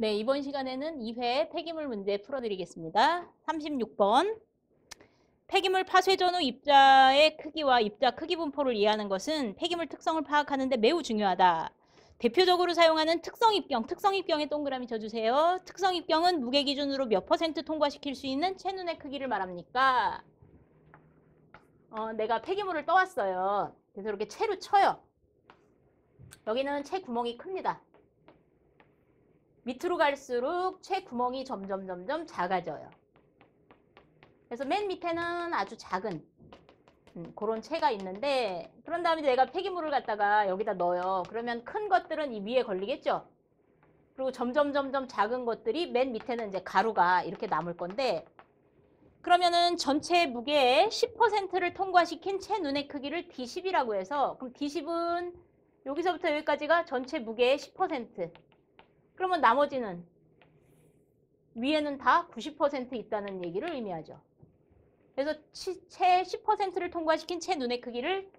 네, 이번 시간에는 2회 폐기물 문제 풀어드리겠습니다. 36번. 폐기물 파쇄 전후 입자의 크기와 입자 크기 분포를 이해하는 것은 폐기물 특성을 파악하는 데 매우 중요하다. 대표적으로 사용하는 특성 입경에 동그라미 쳐주세요. 특성 입경은 무게 기준으로 몇 % 통과시킬 수 있는 채눈의 크기를 말합니까? 내가 폐기물을 떠왔어요. 그래서 이렇게 채로 쳐요. 여기는 채 구멍이 큽니다. 밑으로 갈수록 채 구멍이 점점 작아져요. 그래서 맨 밑에는 아주 작은 그런 채가 있는데, 그런 다음에 내가 폐기물을 갖다가 여기다 넣어요. 그러면 큰 것들은 이 위에 걸리겠죠. 그리고 점점 작은 것들이 맨 밑에는 이제 가루가 이렇게 남을 건데, 그러면은 전체 무게의 10%를 통과시킨 채 눈의 크기를 D10이라고 해서, 그럼 D10은 여기서부터 여기까지가 전체 무게의 10%. 그러면 나머지는 위에는 다 90% 있다는 얘기를 의미하죠. 그래서 채 10%를 통과시킨 채 눈의 크기를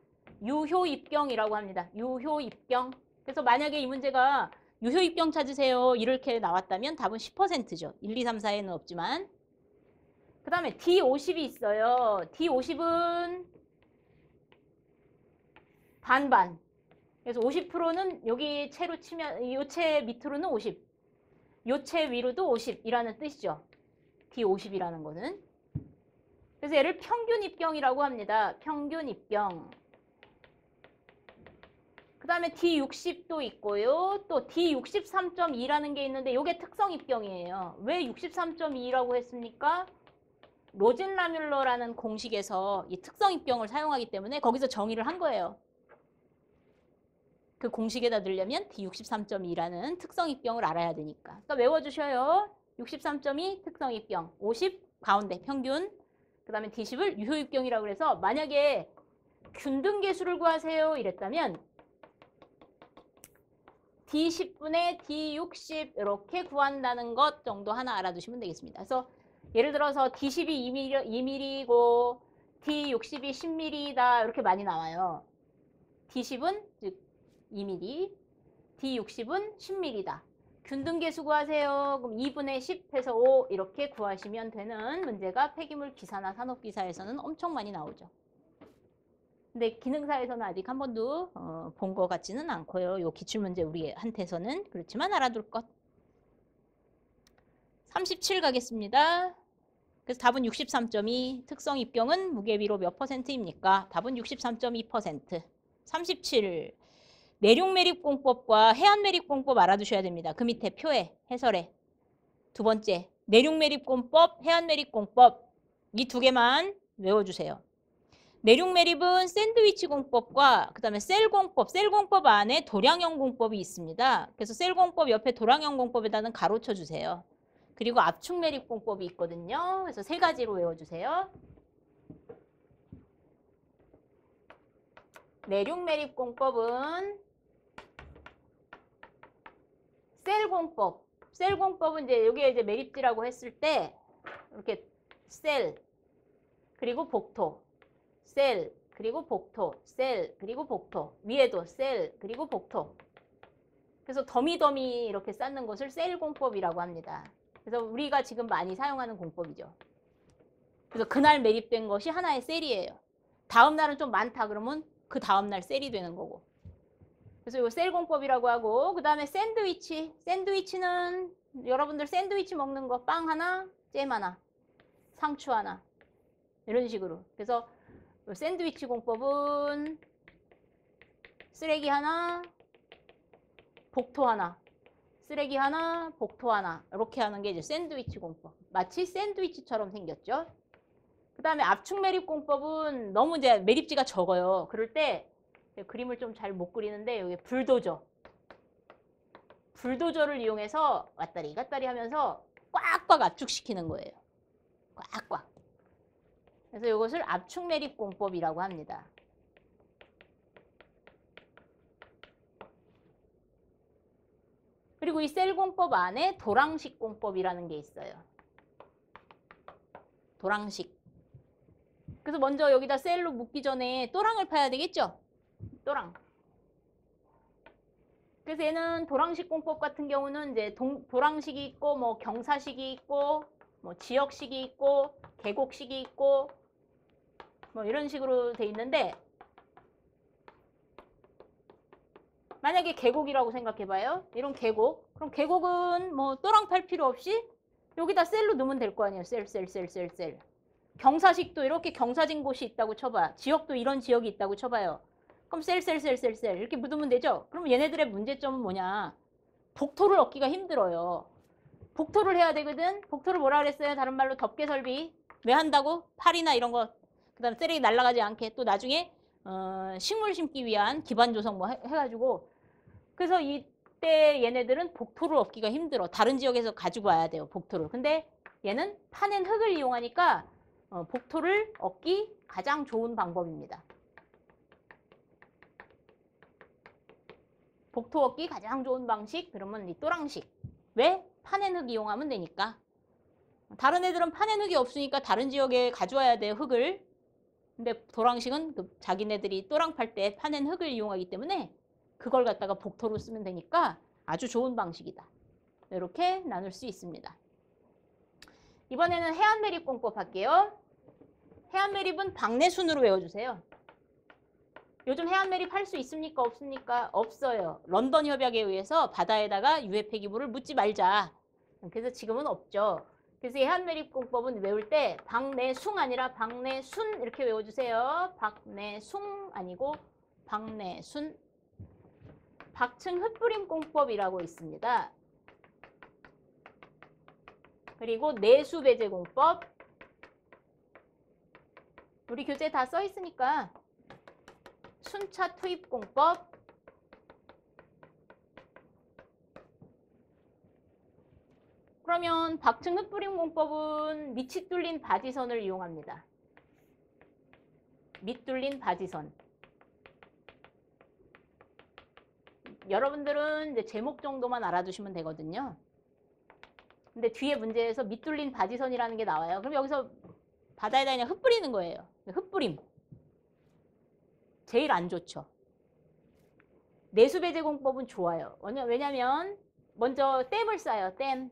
유효입경이라고 합니다. 유효입경. 그래서 만약에 이 문제가 유효입경 찾으세요 이렇게 나왔다면 답은 10%죠. 1, 2, 3, 4에는 없지만. 그 다음에 D50이 있어요. D50은 반반. 그래서 50%는 여기 채로 치면 이 채 밑으로는 50, 요 채 위로도 50이라는 뜻이죠. D50이라는 거는. 그래서 얘를 평균 입경이라고 합니다. 평균 입경. 그 다음에 D60도 있고요. 또 D63.2라는 게 있는데 이게 특성 입경이에요. 왜 63.2라고 했습니까? 로진-라뮬러라는 공식에서 이 특성 입경을 사용하기 때문에 거기서 정의를 한 거예요. 그 공식에다 넣으려면 D63.2라는 특성 입경을 알아야 되니까. 그러니까 외워주셔요. 63.2 특성 입경, 50 가운데 평균, 그 다음에 D10을 유효입경이라고 해서 만약에 균등계수를 구하세요 이랬다면 D10분의 D60 이렇게 구한다는 것 정도 하나 알아두시면 되겠습니다. 그래서 예를 들어서 D10이 2mm고 D60이 10mm다 이렇게 많이 나와요. D10은 즉 2mm, D60은 10mm다. 균등계수 구하세요. 그럼 2분의 10 해서 5 이렇게 구하시면 되는 문제가 폐기물 기사나 산업기사에서는 엄청 많이 나오죠. 근데 기능사에서는 아직 한 번도 본 것 같지는 않고요. 요 기출문제 우리한테서는. 그렇지만 알아둘 것. 37 가겠습니다. 그래서 답은 63.2. 특성 입경은 무게비로 몇 %입니까? 답은 63.2%. 37. 내륙매립공법과 해안매립공법 알아두셔야 됩니다. 그 밑에 표에 해설에. 두 번째, 내륙매립공법, 해안매립공법 이 두 개만 외워주세요. 내륙매립은 샌드위치 공법과 그 다음에 셀공법 안에 도량형 공법이 있습니다. 그래서 셀공법 옆에 도량형 공법에다는 가로 쳐주세요. 그리고 압축매립 공법이 있거든요. 그래서 세 가지로 외워주세요. 내륙매립 공법은 셀공법은 이제 여기에 이제 매립지라고 했을 때 이렇게 셀 그리고 복토, 셀 그리고 복토, 셀 그리고 복토, 위에도 셀 그리고 복토. 그래서 더미더미 이렇게 쌓는 것을 셀공법이라고 합니다. 그래서 우리가 지금 많이 사용하는 공법이죠. 그래서 그날 매립된 것이 하나의 셀이에요. 다음 날은 좀 많다 그러면 그 다음 날 셀이 되는 거고. 그래서 이거 셀공법이라고 하고, 그 다음에 샌드위치. 샌드위치는 여러분들 샌드위치 먹는 거 빵 하나, 잼 하나, 상추 하나 이런 식으로. 그래서 샌드위치 공법은 쓰레기 하나, 복토 하나, 쓰레기 하나, 복토 하나 이렇게 하는 게 이제 샌드위치 공법. 마치 샌드위치처럼 생겼죠. 그 다음에 압축 매립 공법은 너무 이제 매립지가 적어요. 그럴 때 그림을 좀 잘 못 그리는데 여기 불도저를 이용해서 왔다리 갔다리 하면서 꽉꽉 압축시키는 거예요. 꽉꽉. 그래서 이것을 압축 매립 공법이라고 합니다. 그리고 이 셀 공법 안에 도랑식 공법이라는 게 있어요. 도랑식. 그래서 먼저 여기다 셀로 묶기 전에 또랑을 파야 되겠죠? 또랑. 그래서 얘는 도랑식 공법 같은 경우는 이제 도랑식이 있고 뭐 경사식이 있고 뭐 지역식이 있고 계곡식이 있고 뭐 이런 식으로 돼 있는데 만약에 계곡이라고 생각해봐요. 이런 계곡. 그럼 계곡은 뭐 또랑 팔 필요 없이 여기다 셀로 넣으면 될 거 아니에요. 셀. 경사식도 이렇게 경사진 곳이 있다고 쳐봐. 지역도 이런 지역이 있다고 쳐봐요. 그럼 셀 이렇게 묻으면 되죠. 그럼 얘네들의 문제점은 뭐냐. 복토를 얻기가 힘들어요. 복토를 해야 되거든. 복토를 뭐라 그랬어요? 다른 말로 덮개 설비. 왜 한다고? 팔이나 이런 거 그 다음에 쓰레기 날아가지 않게 또 나중에 식물 심기 위한 기반 조성 뭐 해가지고 그래서 이때 얘네들은 복토를 얻기가 힘들어. 다른 지역에서 가지고 와야 돼요. 복토를. 근데 얘는 파낸 흙을 이용하니까 복토를 얻기 가장 좋은 방법입니다. 복토 얻기 가장 좋은 방식 그러면 이 또랑식. 왜? 파낸 흙 이용하면 되니까. 다른 애들은 파낸 흙이 없으니까 다른 지역에 가져와야 돼요. 흙을. 근데 도랑식은 자기네들이 또랑 팔 때 파낸 흙을 이용하기 때문에 그걸 갖다가 복토로 쓰면 되니까 아주 좋은 방식이다. 이렇게 나눌 수 있습니다. 이번에는 해안매립 공법 할게요. 해안매립은 박내순으로 외워주세요. 요즘 해안매립 할 수 있습니까? 없습니까? 없어요. 런던 협약에 의해서 바다에다가 유해 폐기물을 묻지 말자. 그래서 지금은 없죠. 그래서 이 해안매립 공법은 외울 때 박내숭 아니라 박내순 이렇게 외워주세요. 박내숭 아니고 박내순. 박층 흙뿌림 공법이라고 있습니다. 그리고 내수배제 공법. 우리 교재에 다 써 있으니까 순차 투입 공법. 그러면 박층 흙뿌림 공법은 밑이 뚫린 바지선을 이용합니다. 밑 뚫린 바지선. 여러분들은 이제 제목 정도만 알아두시면 되거든요. 근데 뒤에 문제에서 밑 뚫린 바지선이라는 게 나와요. 그럼 여기서 바다에다 그냥 흙 뿌리는 거예요. 흙뿌림. 제일 안 좋죠. 내수배제 공법은 좋아요. 왜냐면 먼저 댐을 쌓아요. 댐.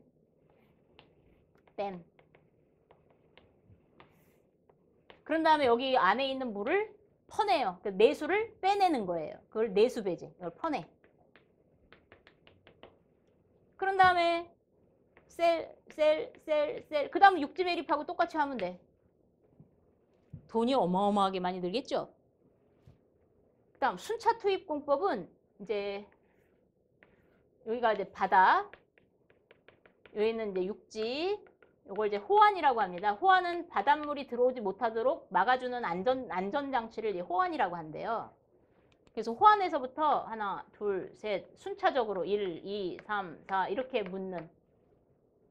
그런 다음에 여기 안에 있는 물을 퍼내요. 내수를 빼내는 거예요. 그걸 내수배제. 이걸 퍼내. 그런 다음에 셀. 그 다음 육지 매립하고 똑같이 하면 돼. 돈이 어마어마하게 많이 들겠죠? 그 다음 순차 투입 공법은 이제 여기가 이제 바다, 여기는 이제 육지, 이걸 이제 호환이라고 합니다. 호환은 바닷물이 들어오지 못하도록 막아주는 안전장치를 이제 호환이라고 한대요. 그래서 호환에서부터 하나, 둘, 셋 순차적으로 1, 2, 3, 4 이렇게 묻는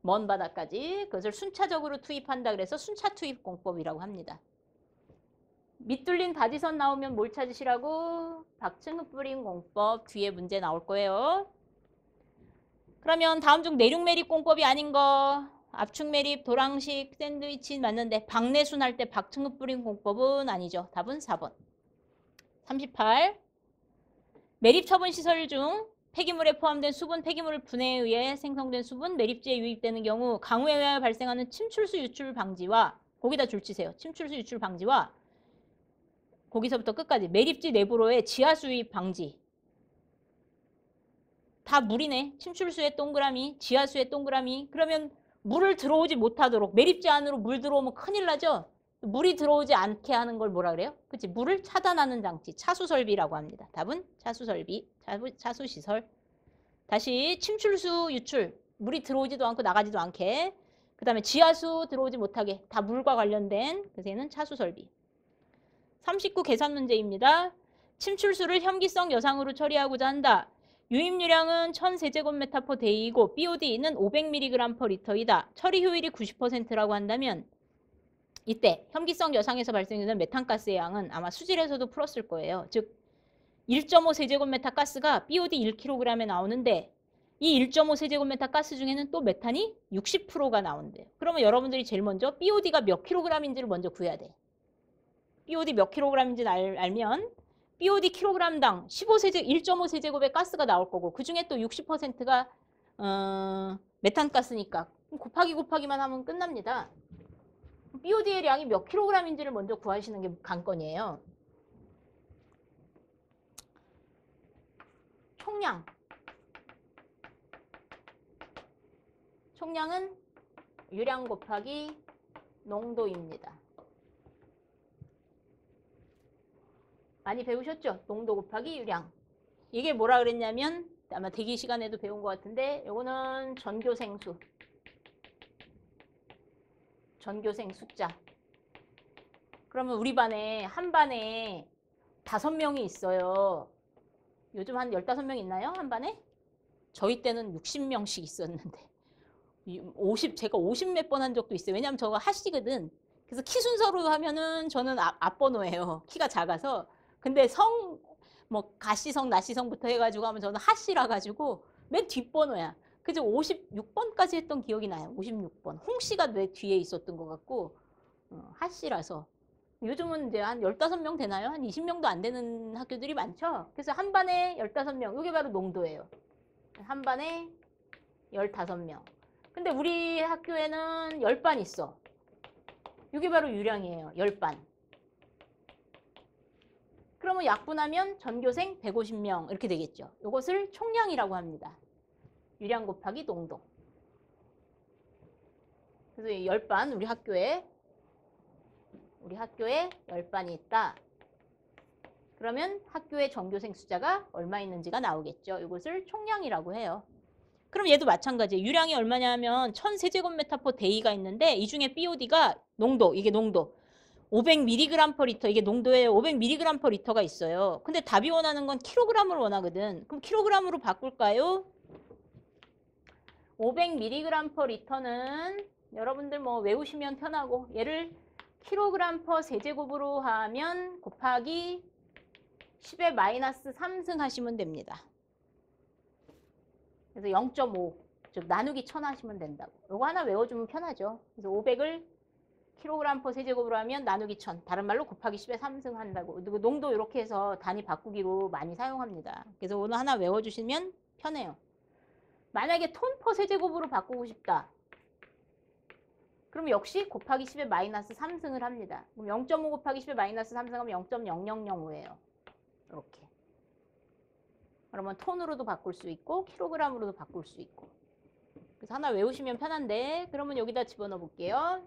먼 바다까지 그것을 순차적으로 투입한다 그래서 순차 투입 공법이라고 합니다. 밑 뚫린 바지선 나오면 뭘 찾으시라고? 박층 흙뿌림 공법 뒤에 문제 나올 거예요. 그러면 다음 중 내륙 매립 공법이 아닌 거 압축 매립, 도랑식, 샌드위치 맞는데 박내순 할 때 박층 흙뿌림 공법은 아니죠. 답은 4번. 38. 매립 처분 시설 중 폐기물에 포함된 수분, 폐기물 분해에 의해 생성된 수분, 매립지에 유입되는 경우 강우에 의하여 발생하는 침출수 유출 방지와 거기다 줄치세요. 침출수 유출 방지와 거기서부터 끝까지 매립지 내부로의 지하수 유입 방지. 다 물이네. 침출수의 동그라미, 지하수의 동그라미. 그러면 물을 들어오지 못하도록 매립지 안으로 물 들어오면 큰일 나죠. 물이 들어오지 않게 하는 걸 뭐라 그래요? 그치? 물을 차단하는 장치, 차수설비라고 합니다. 답은 차수설비, 차수시설. 다시 침출수 유출, 물이 들어오지도 않고 나가지도 않게. 그 다음에 지하수 들어오지 못하게, 다 물과 관련된, 그래서 얘는 차수설비. 39 계산 문제입니다. 침출수를 혐기성 여상으로 처리하고자 한다. 유입유량은 1000세제곱미터 데이이고 BOD는 500mg/L이다. 처리 효율이 90%라고 한다면 이때 혐기성 여상에서 발생되는 메탄가스의 양은 아마 수질에서도 풀었을 거예요. 즉 1.5세제곱미터 가스가 BOD 1kg에 나오는데 이 1.5세제곱미터 가스 중에는 또 메탄이 60%가 나온대요. 그러면 여러분들이 제일 먼저 BOD가 몇 kg인지를 먼저 구해야 돼. BOD 몇 kg인지 알면 BOD 킬로그램당 1.5세제곱의 가스가 나올 거고 그 중에 또 60%가 메탄가스니까 곱하기만 하면 끝납니다. BOD의 량이 몇 킬로그램인지를 먼저 구하시는 게 관건이에요. 총량은 유량 곱하기 농도입니다. 많이 배우셨죠? 농도 곱하기 유량. 이게 뭐라 그랬냐면 아마 대기 시간에도 배운 것 같은데 요거는 전교생 숫자. 그러면 우리 반에 한 반에 5명이 있어요. 요즘 한 15명 있나요? 한 반에? 저희 때는 60명씩 있었는데 제가 50 몇 번 한 적도 있어요. 왜냐면 저거 하씨거든. 그래서 키 순서로 하면은 저는 앞번호예요. 키가 작아서. 근데 뭐 가씨성, 나씨성부터 해가지고 하면 저는 하씨라 가지고 맨 뒷번호야. 그래서 56번까지 했던 기억이 나요. 56번. 홍씨가 내 뒤에 있었던 것 같고 하씨라서. 요즘은 이제 한 15명 되나요? 한 20명도 안 되는 학교들이 많죠. 그래서 한 반에 15명. 이게 바로 농도예요. 한 반에 15명. 근데 우리 학교에는 10반 있어. 이게 바로 유량이에요. 10반. 그러면 약분하면 전교생 150명 이렇게 되겠죠. 이것을 총량이라고 합니다. 유량 곱하기 농도. 그래서 10반 우리 학교에 10반이 있다. 그러면 학교의 전교생 숫자가 얼마 있는지가 나오겠죠. 이것을 총량이라고 해요. 그럼 얘도 마찬가지예요. 유량이 얼마냐면 1000세제곱미터 데이가 있는데 이 중에 BOD가 이게 농도 500mg/L 이게 농도에 500mg/L가 있어요. 근데 답이 원하는 건 킬로그램을 원하거든. 그럼 킬로그램으로 바꿀까요? 500mg/L는 여러분들 뭐 외우시면 편하고 얘를 kg/세제곱으로 하면 곱하기 10의 마이너스 3승 하시면 됩니다. 그래서 0.5, 즉 나누기 1000 하시면 된다고. 이거 하나 외워주면 편하죠. 그래서 500을 kg/세제곱으로 하면 나누기 1000, 다른 말로 곱하기 10의 3승 한다고. 그리고 농도 이렇게 해서 단위 바꾸기로 많이 사용합니다. 그래서 오늘 하나 외워주시면 편해요. 만약에 톤/세제곱으로 바꾸고 싶다. 그럼 역시 곱하기 10의 마이너스 3승을 합니다. 그럼 0.5 곱하기 10의 마이너스 3승하면 0.0005예요. 이렇게. 그러면 톤으로도 바꿀 수 있고 킬로그램으로도 바꿀 수 있고. 그래서 하나 외우시면 편한데 그러면 여기다 집어넣어 볼게요.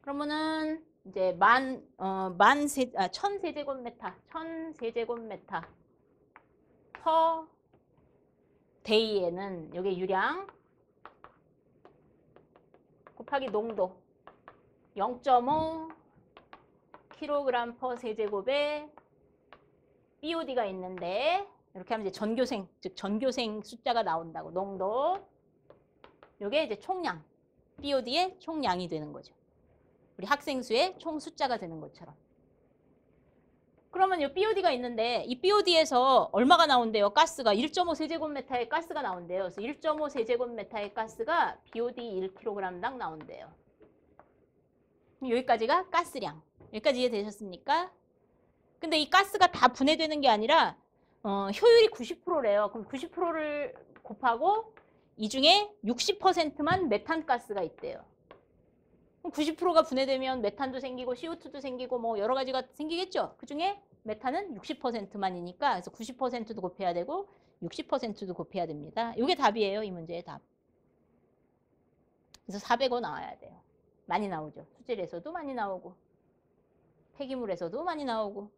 그러면은 이제 1000세제곱미터 퍼 데이에는 여기 유량 곱하기 농도 0.5 kg/세제곱에 BOD가 있는데 이렇게 하면 이제 전교생, 즉 전교생 숫자가 나온다고. 농도 이게 이제 총량, BOD의 총량이 되는 거죠. 우리 학생 수의 총 숫자가 되는 것처럼. 그러면 이 BOD가 있는데 이 BOD에서 얼마가 나온대요? 가스가 1.5세제곱미터의 가스가 나온대요. 그래서 1.5세제곱미터의 가스가 BOD 1kg당 나온대요. 여기까지가 가스량. 여기까지 이해되셨습니까? 근데 이 가스가 다 분해되는 게 아니라 효율이 90%래요. 그럼 90%를 곱하고 이 중에 60%만 메탄가스가 있대요. 그럼 90%가 분해되면 메탄도 생기고 CO2도 생기고 뭐 여러 가지가 생기겠죠. 그중에 메탄은 60%만이니까 그래서 90%도 곱해야 되고 60%도 곱해야 됩니다. 이게 답이에요. 이 문제의 답. 그래서 400원 나와야 돼요. 많이 나오죠. 수질에서도 많이 나오고 폐기물에서도 많이 나오고.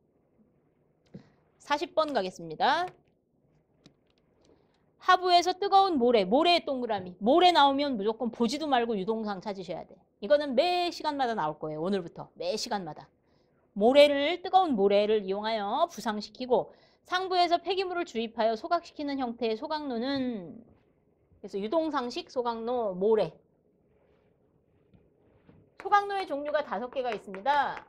40번 가겠습니다. 하부에서 뜨거운 모래의 동그라미. 모래 나오면 무조건 보지도 말고 유동상 찾으셔야 돼. 이거는 매 시간마다 나올 거예요. 오늘부터 매 시간마다. 뜨거운 모래를 이용하여 부상시키고 상부에서 폐기물을 주입하여 소각시키는 형태의 소각로는 그래서 유동상식 소각로 모래. 소각로의 종류가 5개가 있습니다.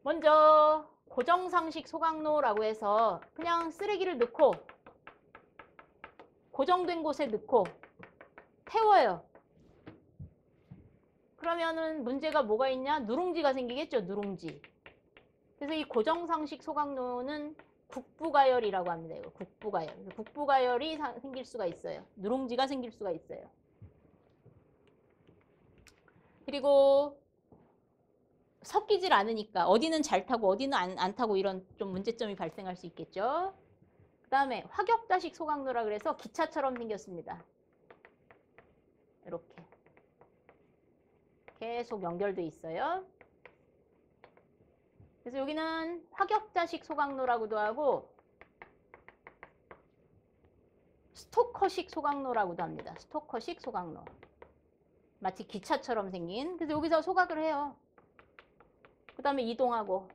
먼저 고정상식 소각로라고 해서 그냥 쓰레기를 넣고 고정된 곳에 넣고 태워요. 그러면은 문제가 뭐가 있냐? 누룽지가 생기겠죠, 누룽지. 그래서 이 고정상식 소각로는 국부가열이라고 합니다. 이거 국부가열. 국부가열이 생길 수가 있어요. 누룽지가 생길 수가 있어요. 그리고 섞이질 않으니까 어디는 잘 타고 어디는 안 타고 이런 좀 문제점이 발생할 수 있겠죠. 그 다음에 화격자식 소각로라 그래서 기차처럼 생겼습니다. 이렇게 계속 연결돼 있어요. 그래서 여기는 화격자식 소각로라고도 하고 스토커식 소각로라고도 합니다. 스토커식 소각로. 마치 기차처럼 생긴. 그래서 여기서 소각을 해요. 그 다음에 이동하고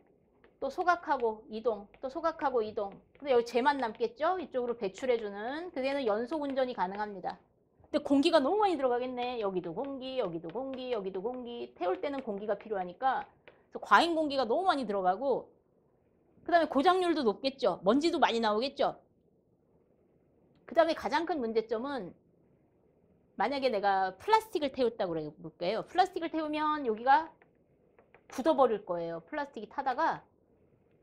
또 소각하고 이동, 또 소각하고 이동. 근데 여기 쟤만 남겠죠? 이쪽으로 배출해주는. 그게는 연속 운전이 가능합니다. 근데 공기가 너무 많이 들어가겠네. 여기도 공기, 여기도 공기, 여기도 공기. 태울 때는 공기가 필요하니까. 그래서 과잉 공기가 너무 많이 들어가고 그 다음에 고장률도 높겠죠. 먼지도 많이 나오겠죠. 그 다음에 가장 큰 문제점은 만약에 내가 플라스틱을 태웠다고 해볼게요. 플라스틱을 태우면 여기가 굳어버릴 거예요. 플라스틱이 타다가.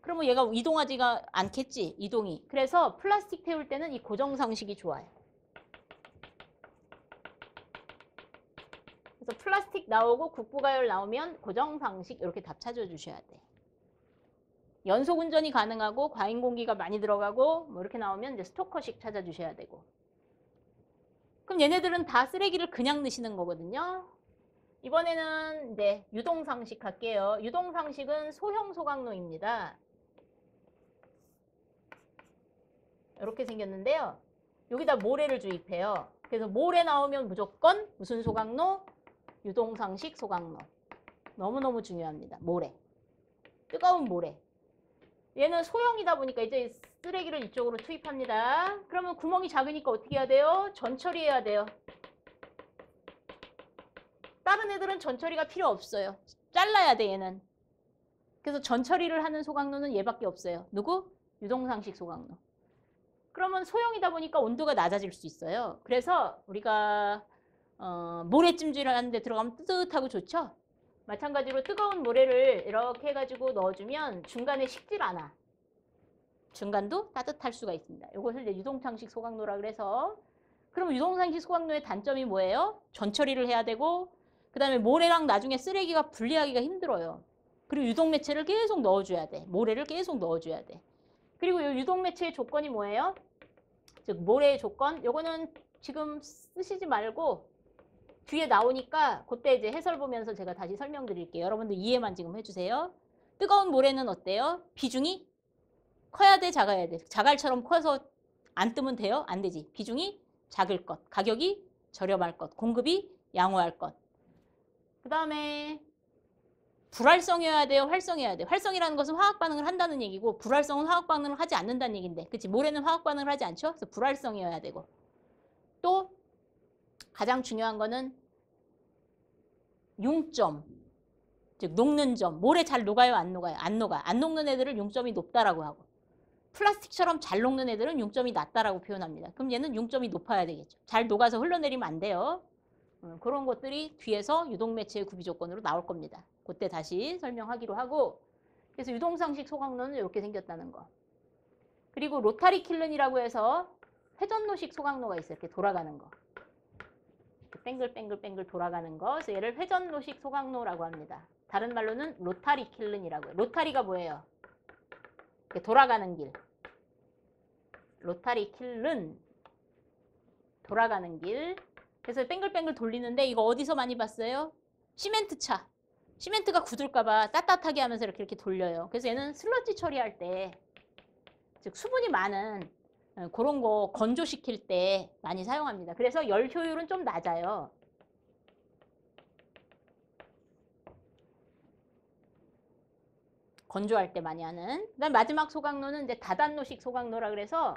그러면 얘가 이동하지가 않겠지. 이동이. 그래서 플라스틱 태울 때는 이 고정상식이 좋아요. 그래서 플라스틱 나오고 국부가열 나오면 고정상식 이렇게 답 찾아주셔야 돼. 연속 운전이 가능하고 과잉 공기가 많이 들어가고 뭐 이렇게 나오면 이제 스토커식 찾아주셔야 되고. 그럼 얘네들은 다 쓰레기를 그냥 넣으시는 거거든요. 이번에는 이제 유동상식 할게요. 유동상식은 소형 소각로입니다. 이렇게 생겼는데요. 여기다 모래를 주입해요. 그래서 모래 나오면 무조건 무슨 소각로? 유동상식 소각로. 너무너무 중요합니다. 모래. 뜨거운 모래. 얘는 소형이다 보니까 이제 쓰레기를 이쪽으로 투입합니다. 그러면 구멍이 작으니까 어떻게 해야 돼요? 전처리해야 돼요. 다른 애들은 전처리가 필요 없어요. 잘라야 돼, 얘는. 그래서 전처리를 하는 소각로는 얘밖에 없어요. 누구? 유동상식 소각로. 그러면 소형이다 보니까 온도가 낮아질 수 있어요. 그래서 우리가 모래찜질을 하는데 들어가면 뜨뜻하고 좋죠? 마찬가지로 뜨거운 모래를 이렇게 해가지고 넣어주면 중간에 식질 않아. 중간도 따뜻할 수가 있습니다. 이것을 이제 유동상식 소각로라 그래서. 그럼 유동상식 소각로의 단점이 뭐예요? 전처리를 해야 되고 그 다음에 모래랑 나중에 쓰레기가 분리하기가 힘들어요. 그리고 유동매체를 계속 넣어줘야 돼. 모래를 계속 넣어줘야 돼. 그리고 이 유동매체의 조건이 뭐예요? 즉 모래의 조건. 요거는 지금 쓰시지 말고 뒤에 나오니까 그때 이제 해설 보면서 제가 다시 설명드릴게요. 여러분들 이해만 지금 해주세요. 뜨거운 모래는 어때요? 비중이 커야 돼, 작아야 돼? 자갈처럼 커서 안 뜨면 돼요? 안 되지. 비중이 작을 것, 가격이 저렴할 것, 공급이 양호할 것. 그 다음에 불활성이어야 돼요? 활성이어야 돼요? 활성이라는 것은 화학 반응을 한다는 얘기고 불활성은 화학 반응을 하지 않는다는 얘기인데 그치? 모래는 화학 반응을 하지 않죠? 그래서 불활성이어야 되고 또 가장 중요한 거는 융점, 즉 녹는 점. 모래 잘 녹아요? 안 녹아요? 안 녹아. 안 녹는 애들을 융점이 높다라고 하고 플라스틱처럼 잘 녹는 애들은 융점이 낮다라고 표현합니다. 그럼 얘는 융점이 높아야 되겠죠. 잘 녹아서 흘러내리면 안 돼요. 그런 것들이 뒤에서 유동매체의 구비 조건으로 나올 겁니다. 그때 다시 설명하기로 하고 그래서 유동상식 소각로는 이렇게 생겼다는 거. 그리고 로타리 킬른이라고 해서 회전로식 소각로가 있어요. 이렇게 돌아가는 거. 뺑글뺑글 돌아가는 거. 그래서 얘를 회전로식 소각로라고 합니다. 다른 말로는 로타리 킬른이라고 해요. 로타리가 뭐예요? 이렇게 돌아가는 길. 로타리 킬른. 돌아가는 길. 그래서 뺑글뺑글 돌리는데 이거 어디서 많이 봤어요? 시멘트 차. 시멘트가 굳을까봐 따뜻하게 하면서 이렇게 돌려요. 그래서 얘는 슬러지 처리할 때, 즉 수분이 많은 그런 거 건조시킬 때 많이 사용합니다. 그래서 열 효율은 좀 낮아요. 건조할 때 많이 하는. 그다음 마지막 소각로는 이제 다단로식 소각로라 그래서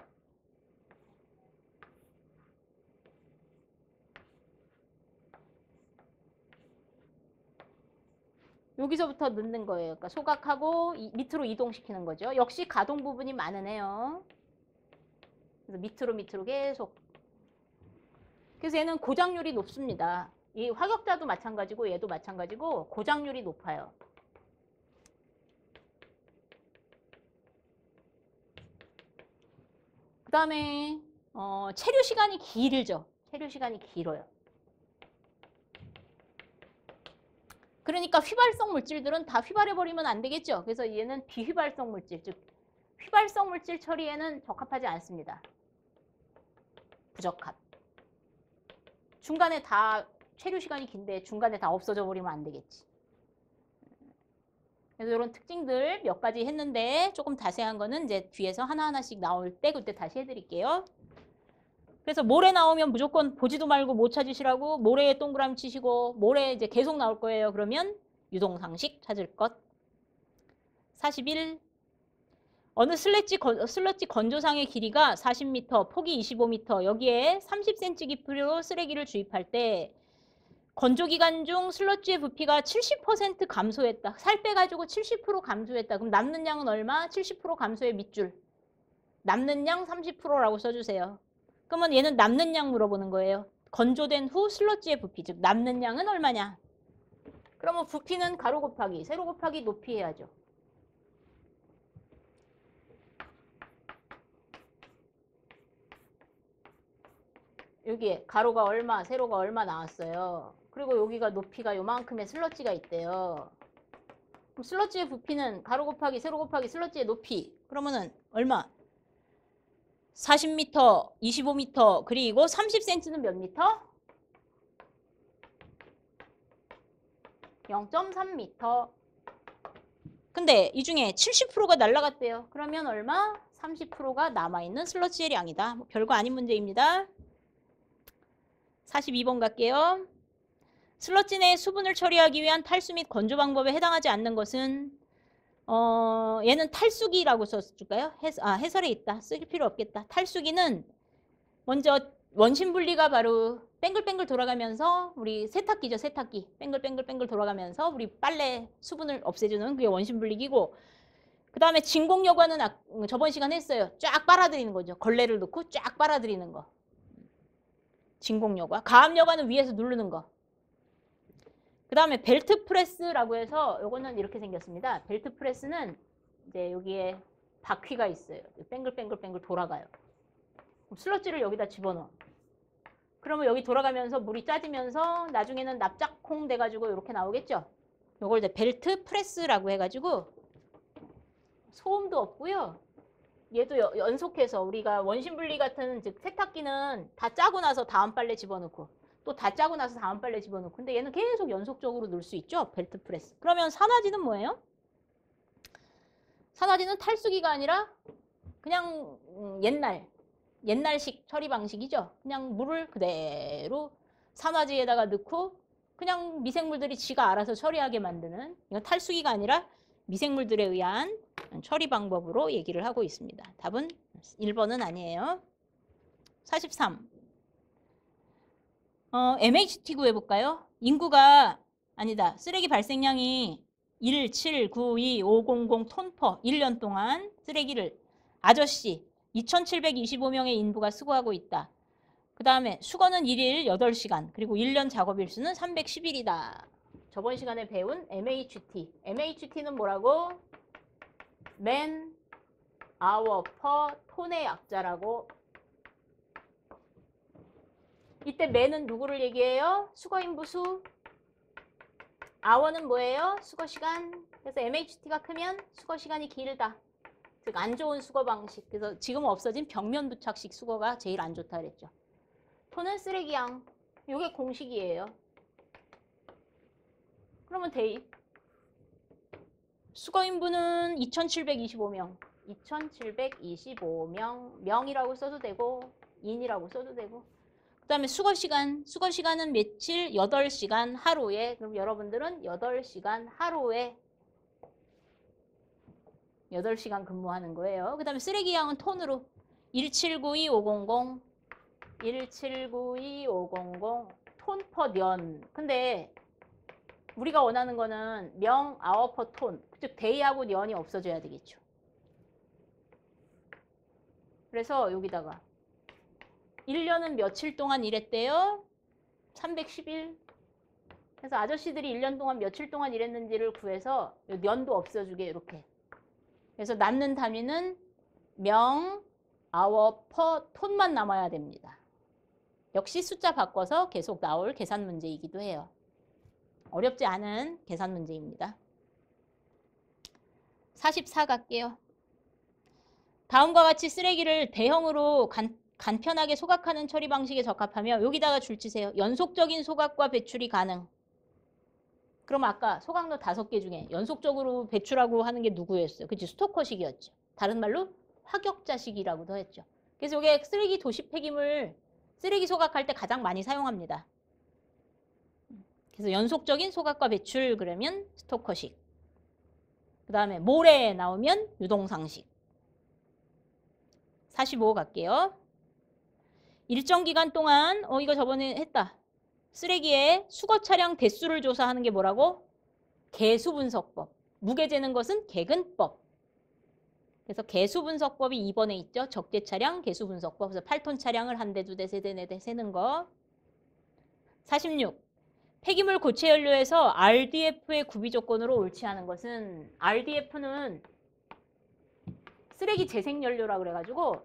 여기서부터 넣는 거예요. 그러니까 소각하고 밑으로 이동시키는 거죠. 역시 가동 부분이 많은 애요. 그래서 밑으로 계속. 그래서 얘는 고장률이 높습니다. 이 화격자도 마찬가지고 얘도 마찬가지고 고장률이 높아요. 그 다음에 체류 시간이 길죠. 체류 시간이 길어요. 그러니까 휘발성 물질들은 다 휘발해버리면 안 되겠죠. 그래서 얘는 비휘발성 물질, 즉 휘발성 물질 처리에는 적합하지 않습니다. 부적합. 중간에 다 체류 시간이 긴데 중간에 다 없어져 버리면 안 되겠지. 그래서 이런 특징들 몇 가지 했는데 조금 자세한 거는 이제 뒤에서 하나하나씩 나올 때 그때 다시 해드릴게요. 그래서 모래 나오면 무조건 보지도 말고 못 찾으시라고 모래에 동그라미 치시고 모래 이제 계속 나올 거예요. 그러면 유동상식 찾을 것. 41. 어느 슬러지 건조상의 길이가 40m, 폭이 25m, 여기에 30cm 깊이로 쓰레기를 주입할 때 건조기간 중 슬러지의 부피가 70% 감소했다. 살 빼가지고 70% 감소했다. 그럼 남는 양은 얼마? 70% 감소의 밑줄. 남는 양 30%라고 써주세요. 그러면 얘는 남는 양 물어보는 거예요. 건조된 후 슬러지의 부피, 즉 남는 양은 얼마냐? 그러면 부피는 가로 곱하기, 세로 곱하기 높이 해야죠. 여기에 가로가 얼마, 세로가 얼마 나왔어요. 그리고 여기가 높이가 요만큼의 슬러지가 있대요. 그럼 슬러지의 부피는 가로 곱하기, 세로 곱하기 슬러지의 높이. 그러면은 얼마? 40m, 25m, 그리고 30cm는 몇 미터? 0.3m. 근데 이 중에 70%가 날라갔대요. 그러면 얼마? 30%가 남아있는 슬러지의 양이다. 뭐 별거 아닌 문제입니다. 42번 갈게요. 슬러지 내 수분을 처리하기 위한 탈수 및 건조 방법에 해당하지 않는 것은 얘는 탈수기라고 써줄까요? 해설에 있다. 쓸 필요 없겠다. 탈수기는 먼저 원심 분리가 바로 뱅글뱅글 돌아가면서 우리 세탁기죠. 세탁기. 뱅글뱅글 돌아가면서 우리 빨래 수분을 없애주는 그게 원심 분리기고, 그 다음에 진공여과는 저번 시간에 했어요. 쫙 빨아들이는 거죠. 걸레를 넣고 쫙 빨아들이는 거. 진공여과. 가압여과는 위에서 누르는 거. 그 다음에 벨트 프레스라고 해서 요거는 이렇게 생겼습니다. 벨트 프레스는 이제 여기에 바퀴가 있어요. 뱅글뱅글 돌아가요. 슬러지를 여기다 집어넣어. 그러면 여기 돌아가면서 물이 짜지면서 나중에는 납작콩 돼가지고 이렇게 나오겠죠. 요걸 이제 벨트 프레스라고 해가지고 소음도 없고요. 얘도 연속해서 우리가 원심분리 같은 즉 세탁기는 다 짜고 나서 다음 빨래 집어넣고 또 다 짜고 나서 다음 빨래 집어넣고, 근데 얘는 계속 연속적으로 넣을 수 있죠. 벨트 프레스. 그러면 산화지는 뭐예요? 산화지는 탈수기가 아니라 그냥 옛날식 처리 방식이죠. 그냥 물을 그대로 산화지에다가 넣고 그냥 미생물들이 지가 알아서 처리하게 만드는, 이건 탈수기가 아니라 미생물들에 의한 처리 방법으로 얘기를 하고 있습니다. 답은 1번은 아니에요. 43. MHT 구해볼까요? 인구가 아니다. 쓰레기 발생량이 1, 7, 9, 2, 5, 0, 0 톤퍼 1년 동안 쓰레기를 아저씨 2725명의 인부가 수거하고 있다. 그 다음에 수거는 1일 8시간, 그리고 1년 작업일수는 310일이다. 저번 시간에 배운 MHT. MHT는 뭐라고? Man hour per 톤의 약자라고. 이때 man은 누구를 얘기해요? 수거 인부 수. hour는 뭐예요? 수거 시간. 그래서 MHT가 크면 수거 시간이 길다. 즉 안 좋은 수거 방식. 그래서 지금 없어진 벽면 부착식 수거가 제일 안 좋다 그랬죠. 톤은 쓰레기양. 이게 공식이에요. 그러면 대입. 수거 인부는 2725명. 2725명. 명이라고 써도 되고 인이라고 써도 되고. 그 다음에 수거 시간은 며칠? 8시간 하루에. 그럼 여러분들은 8시간 하루에 8시간 근무하는 거예요. 그 다음에 쓰레기 양은 톤으로 1792500 1792500 톤 퍼 년. 근데 우리가 원하는 거는 명 아워 퍼 톤, 즉 데이하고 년이 없어져야 되겠죠. 그래서 여기다가 1년은 며칠 동안 일했대요? 310일. 그래서 아저씨들이 1년 동안 며칠 동안 일했는지를 구해서 년도 없어주게 이렇게. 그래서 남는 단위는 명, 아워, 퍼, 톤만 남아야 됩니다. 역시 숫자 바꿔서 계속 나올 계산 문제이기도 해요. 어렵지 않은 계산 문제입니다. 44 갈게요. 다음과 같이 쓰레기를 대형으로 간편하게 소각하는 처리 방식에 적합하며 여기다가 줄 치세요. 연속적인 소각과 배출이 가능. 그럼 아까 소각로 5개 중에 연속적으로 배출하고 하는 게 누구였어요? 그치? 스토커식이었죠. 다른 말로 화격자식이라고도 했죠. 그래서 이게 쓰레기 도시 폐기물 쓰레기 소각할 때 가장 많이 사용합니다. 그래서 연속적인 소각과 배출 그러면 스토커식. 그 다음에 모래에 나오면 유동상식. 45 갈게요. 일정 기간 동안 이거 저번에 했다. 쓰레기의 수거 차량 대수를 조사하는 게 뭐라고? 개수분석법. 무게 재는 것은 개근법. 그래서 개수분석법이 2번에 있죠. 적재 차량 개수분석법. 그래서 8톤 차량을 한 대, 두 대, 세 대, 네 대 세는 거. 46. 폐기물 고체 연료에서 RDF의 구비 조건으로 옳지 않은 것은 RDF는 쓰레기 재생 연료라고 그래가지고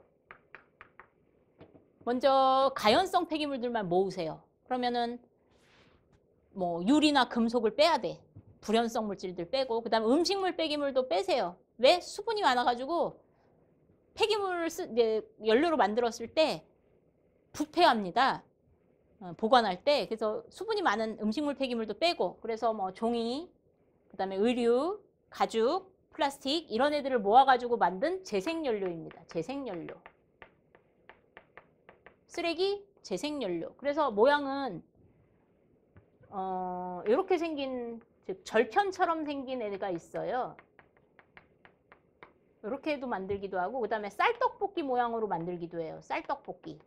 먼저 가연성 폐기물들만 모으세요. 그러면은 뭐 유리나 금속을 빼야 돼. 불연성 물질들 빼고 그다음에 음식물 폐기물도 빼세요. 왜? 수분이 많아가지고 폐기물을 연료로 만들었을 때 부패합니다. 보관할 때. 그래서 수분이 많은 음식물 폐기물도 빼고 그래서 뭐 종이, 그다음에 의류, 가죽, 플라스틱 이런 애들을 모아가지고 만든 재생연료입니다. 재생연료. 쓰레기 재생연료. 그래서 모양은 이렇게 생긴 즉 절편처럼 생긴 애가 있어요. 이렇게 해도 만들기도 하고 그 다음에 쌀떡볶이 모양으로 만들기도 해요. 쌀떡볶이.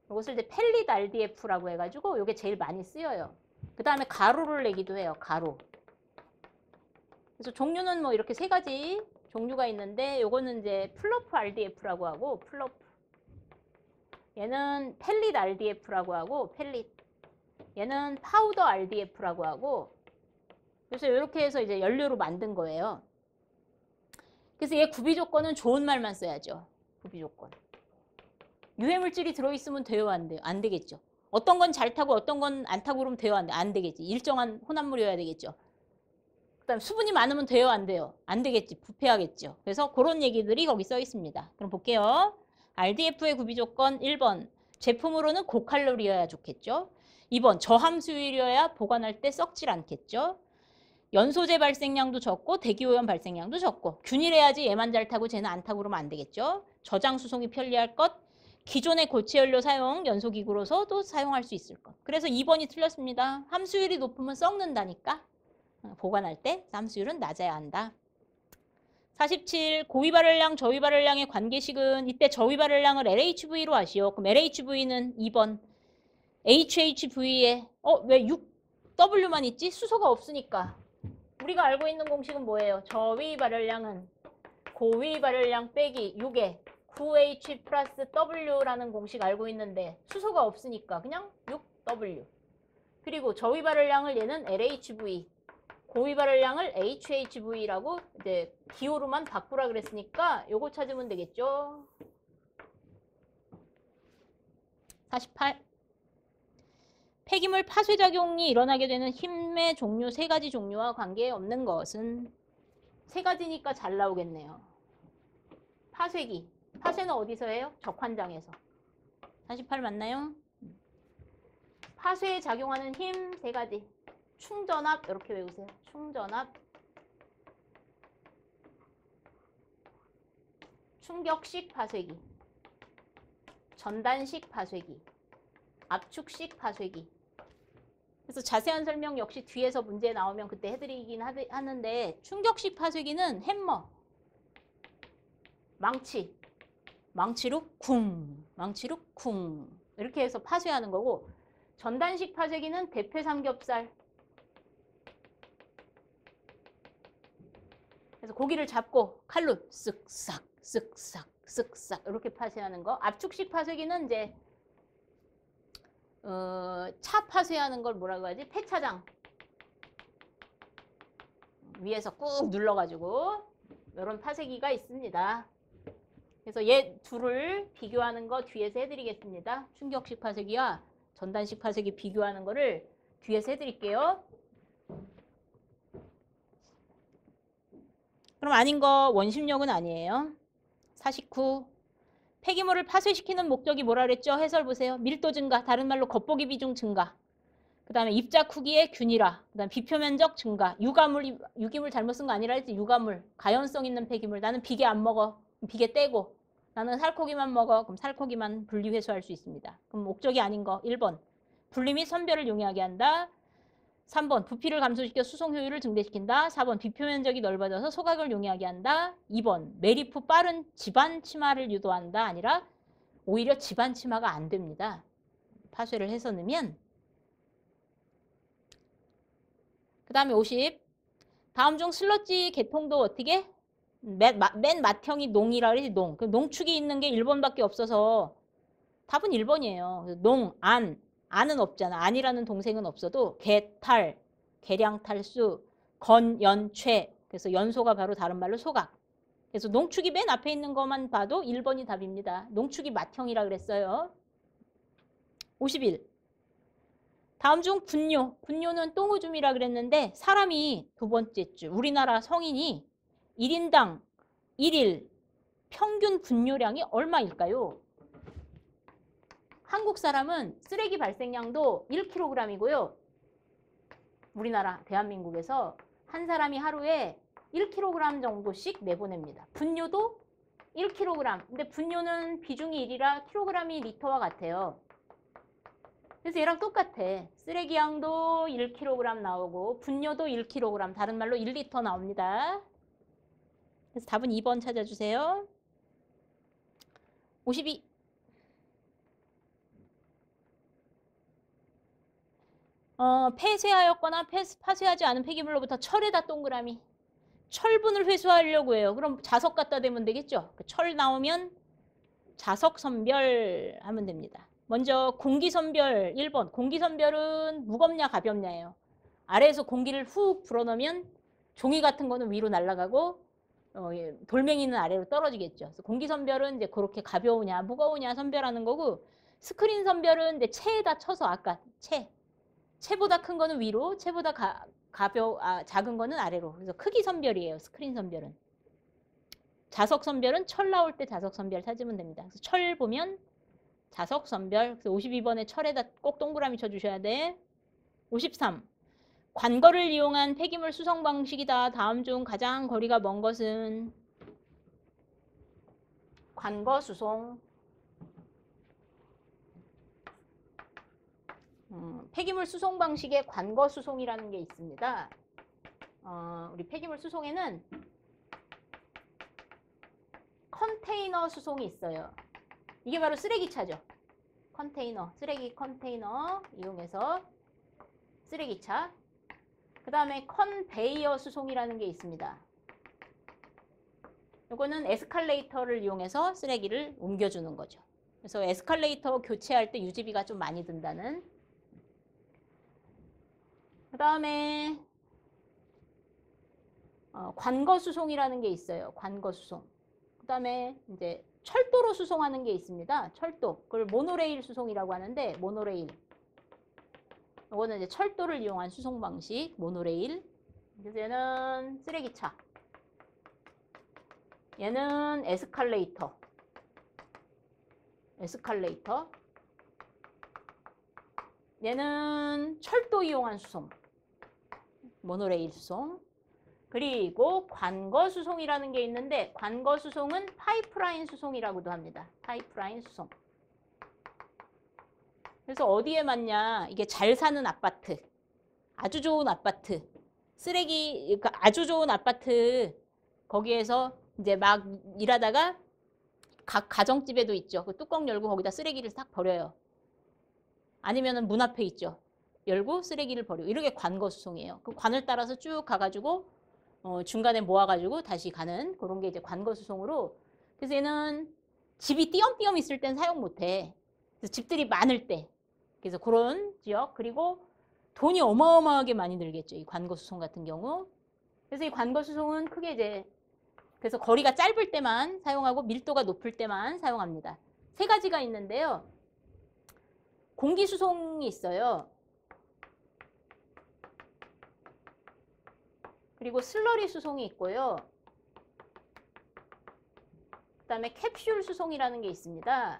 이것을 이제 펠릿 RDF라고 해가지고 이게 제일 많이 쓰여요. 그 다음에 가루를 내기도 해요. 가루. 그래서 종류는 뭐 이렇게 3가지 종류가 있는데 이거는 이제 플러프 RDF라고 하고 플러프. 얘는 펠릿 RDF라고 하고 펠릿. 얘는 파우더 RDF라고 하고 그래서 이렇게 해서 이제 연료로 만든 거예요. 그래서 얘 구비 조건은 좋은 말만 써야죠. 구비 조건. 유해물질이 들어있으면 돼요, 안 돼요? 안 되겠죠. 어떤 건 잘 타고 어떤 건 안 타고 그러면 돼요, 안 돼요? 안 되겠지. 일정한 혼합물이어야 되겠죠. 그다음 수분이 많으면 돼요, 안 돼요? 안 되겠지. 부패하겠죠. 그래서 그런 얘기들이 거기 써 있습니다. 그럼 볼게요. RDF의 구비 조건 1번. 제품으로는 고칼로리여야 좋겠죠. 2번. 저함수율이어야 보관할 때 썩질 않겠죠. 연소재 발생량도 적고 대기오염 발생량도 적고 균일해야지 얘만 잘 타고 쟤는 안 타고 그러면 안 되겠죠. 저장 수송이 편리할 것. 기존의 고체 연료 사용 연소기구로서도 사용할 수 있을 것. 그래서 2번이 틀렸습니다. 함수율이 높으면 썩는다니까. 보관할 때 함수율은 낮아야 한다. 47. 고위발열량, 저위발열량의 관계식은 이때 저위발열량을 LHV로 하시오. 그럼 LHV는 2번. HHV에 왜 6W만 있지? 수소가 없으니까. 우리가 알고 있는 공식은 뭐예요? 저위발열량은 고위발열량 빼기 6에 9H 플러스 W라는 공식 알고 있는데 수소가 없으니까 그냥 6W. 그리고 저위발열량을 얘는 LHV, 고위발열량을 HHV라고 이제 기호로만 바꾸라 그랬으니까 요거 찾으면 되겠죠. 48. 폐기물 파쇄작용이 일어나게 되는 힘의 종류 3가지 종류와 관계없는 것은 3가지니까 잘 나오겠네요. 파쇄기. 파쇄는 어디서 해요? 적환장에서. 48 맞나요? 파쇄에 작용하는 힘 3가지. 충전압 이렇게 외우세요. 충전압. 충격식 파쇄기. 전단식 파쇄기. 압축식 파쇄기. 그래서 자세한 설명 역시 뒤에서 문제 나오면 그때 해드리긴 하는데 충격식 파쇄기는 햄머, 망치, 망치로 쿵, 망치로 쿵 이렇게 해서 파쇄하는 거고 전단식 파쇄기는 대패 삼겹살 그래서 고기를 잡고 칼로 쓱싹 쓱싹 쓱싹 이렇게 파쇄하는 거. 압축식 파쇄기는 이제 차 파쇄하는 걸 뭐라고 하지? 폐차장. 위에서 꾹 눌러가지고 이런 파쇄기가 있습니다. 그래서 얘 둘을 비교하는 거 뒤에서 해드리겠습니다. 충격식 파쇄기와 전단식 파쇄기 비교하는 거를 뒤에서 해드릴게요. 그럼 아닌 거 원심력은 아니에요. 49. 폐기물을 파쇄시키는 목적이 뭐라 그랬죠? 해설 보세요. 밀도 증가, 다른 말로 겉보기 비중 증가. 그 다음에 입자 크기의 균일화, 그 다음 비표면적 증가, 유기물 잘못 쓴 거 아니라 했지. 유가물, 가연성 있는 폐기물. 나는 비계 안 먹어. 비계 떼고. 나는 살코기만 먹어. 그럼 살코기만 분리회수할 수 있습니다. 그럼 목적이 아닌 거 1번. 분리 및 선별을 용이하게 한다. 3번. 부피를 감소시켜 수송 효율을 증대시킨다. 4번. 비표면적이 넓어져서 소각을 용이하게 한다. 2번. 매립 후 빠른 집안 침하를 유도한다. 아니라 오히려 집안 침하가 안 됩니다. 파쇄를 해서 넣으면. 그 다음에 50. 다음 중 슬러지 계통도 어떻게? 맨 맏형이 농이라 그러지. 농. 그 농축이 있는 게 1번밖에 없어서 답은 1번이에요. 농, 안은 없잖아. 안이라는 동생은 없어도 개, 탈, 개량, 탈수, 건, 연, 최. 그래서 연소가 바로 다른 말로 소각. 그래서 농축이 맨 앞에 있는 것만 봐도 1번이 답입니다. 농축이 맏형이라 그랬어요. 51. 다음 중 분뇨. 분뇨는 똥오줌이라 그랬는데 사람이 두 번째 주 우리나라 성인이 1인당 1일 평균 분뇨량이 얼마일까요? 한국 사람은 쓰레기 발생량도 1kg이고요. 우리나라 대한민국에서 한 사람이 하루에 1kg 정도씩 내보냅니다. 분뇨도 1kg. 근데 분뇨는 비중이 1이라 킬로그램이 리터와 같아요. 그래서 얘랑 똑같아. 쓰레기 양도 1kg 나오고 분뇨도 1kg. 다른 말로 1리터 나옵니다. 그래서 답은 2번 찾아주세요. 52. 폐쇄하였거나 파쇄하지 않은 폐기물로부터 철에다 동그라미. 철분을 회수하려고 해요. 그럼 자석 갖다 대면 되겠죠? 철 나오면 자석 선별하면 됩니다. 먼저 공기선별 1번. 공기선별은 무겁냐 가볍냐예요. 아래에서 공기를 훅 불어넣으면 종이 같은 거는 위로 날아가고 돌멩이는 아래로 떨어지겠죠. 그래서 공기선별은 이제 그렇게 가벼우냐 무거우냐 선별하는 거고, 스크린 선별은 이제 체에다 쳐서 아까 체보다 큰 거는 위로, 체보다 작은 거는 아래로. 그래서 크기 선별이에요. 스크린 선별은. 자석 선별은 철 나올 때 자석 선별 찾으면 됩니다. 그래서 철 보면 자석 선별. 그래서 52번에 철에다 꼭 동그라미 쳐주셔야 돼. 53. 관거를 이용한 폐기물 수송 방식이다. 다음 중 가장 거리가 먼 것은? 관거 수송. 폐기물 수송 방식에 관거 수송이라는 게 있습니다. 우리 폐기물 수송에는 컨테이너 수송이 있어요. 이게 바로 쓰레기차죠. 컨테이너, 쓰레기 컨테이너 이용해서 쓰레기차. 그 다음에 컨베이어 수송이라는 게 있습니다. 이거는 에스컬레이터를 이용해서 쓰레기를 옮겨주는 거죠. 그래서 에스컬레이터 교체할 때 유지비가 좀 많이 든다는. 그 다음에 관거 수송이라는 게 있어요. 관거 수송. 그 다음에 이제 철도로 수송하는 게 있습니다. 철도. 그걸 모노레일 수송이라고 하는데, 모노레일. 이거는 이제 철도를 이용한 수송 방식, 모노레일. 그래서 얘는 쓰레기차. 얘는 에스컬레이터. 에스컬레이터. 얘는 철도 이용한 수송. 모노레일 수송. 그리고 관거 수송이라는 게 있는데, 관거 수송은 파이프라인 수송이라고도 합니다. 파이프라인 수송. 그래서 어디에 맞냐? 이게 잘 사는 아파트, 아주 좋은 아파트, 쓰레기, 그러니까 아주 좋은 아파트, 거기에서 이제 막 일하다가 각 가정집에도 있죠. 그 뚜껑 열고 거기다 쓰레기를 싹 버려요. 아니면은 문 앞에 있죠. 열고 쓰레기를 버리고. 이렇게 관거 수송이에요. 그 관을 따라서 쭉 가가지고 중간에 모아가지고 다시 가는 그런 게 이제 관거 수송으로. 그래서 얘는 집이 띄엄띄엄 있을 땐 사용 못해. 그래서 집들이 많을 때, 그래서 그런 지역. 그리고 돈이 어마어마하게 많이 들겠죠. 이 관거수송 같은 경우. 그래서 이 관거수송은 크게 이제 그래서 거리가 짧을 때만 사용하고 밀도가 높을 때만 사용합니다. 세 가지가 있는데요. 공기수송이 있어요. 그리고 슬러리 수송이 있고요. 그다음에 캡슐 수송이라는 게 있습니다.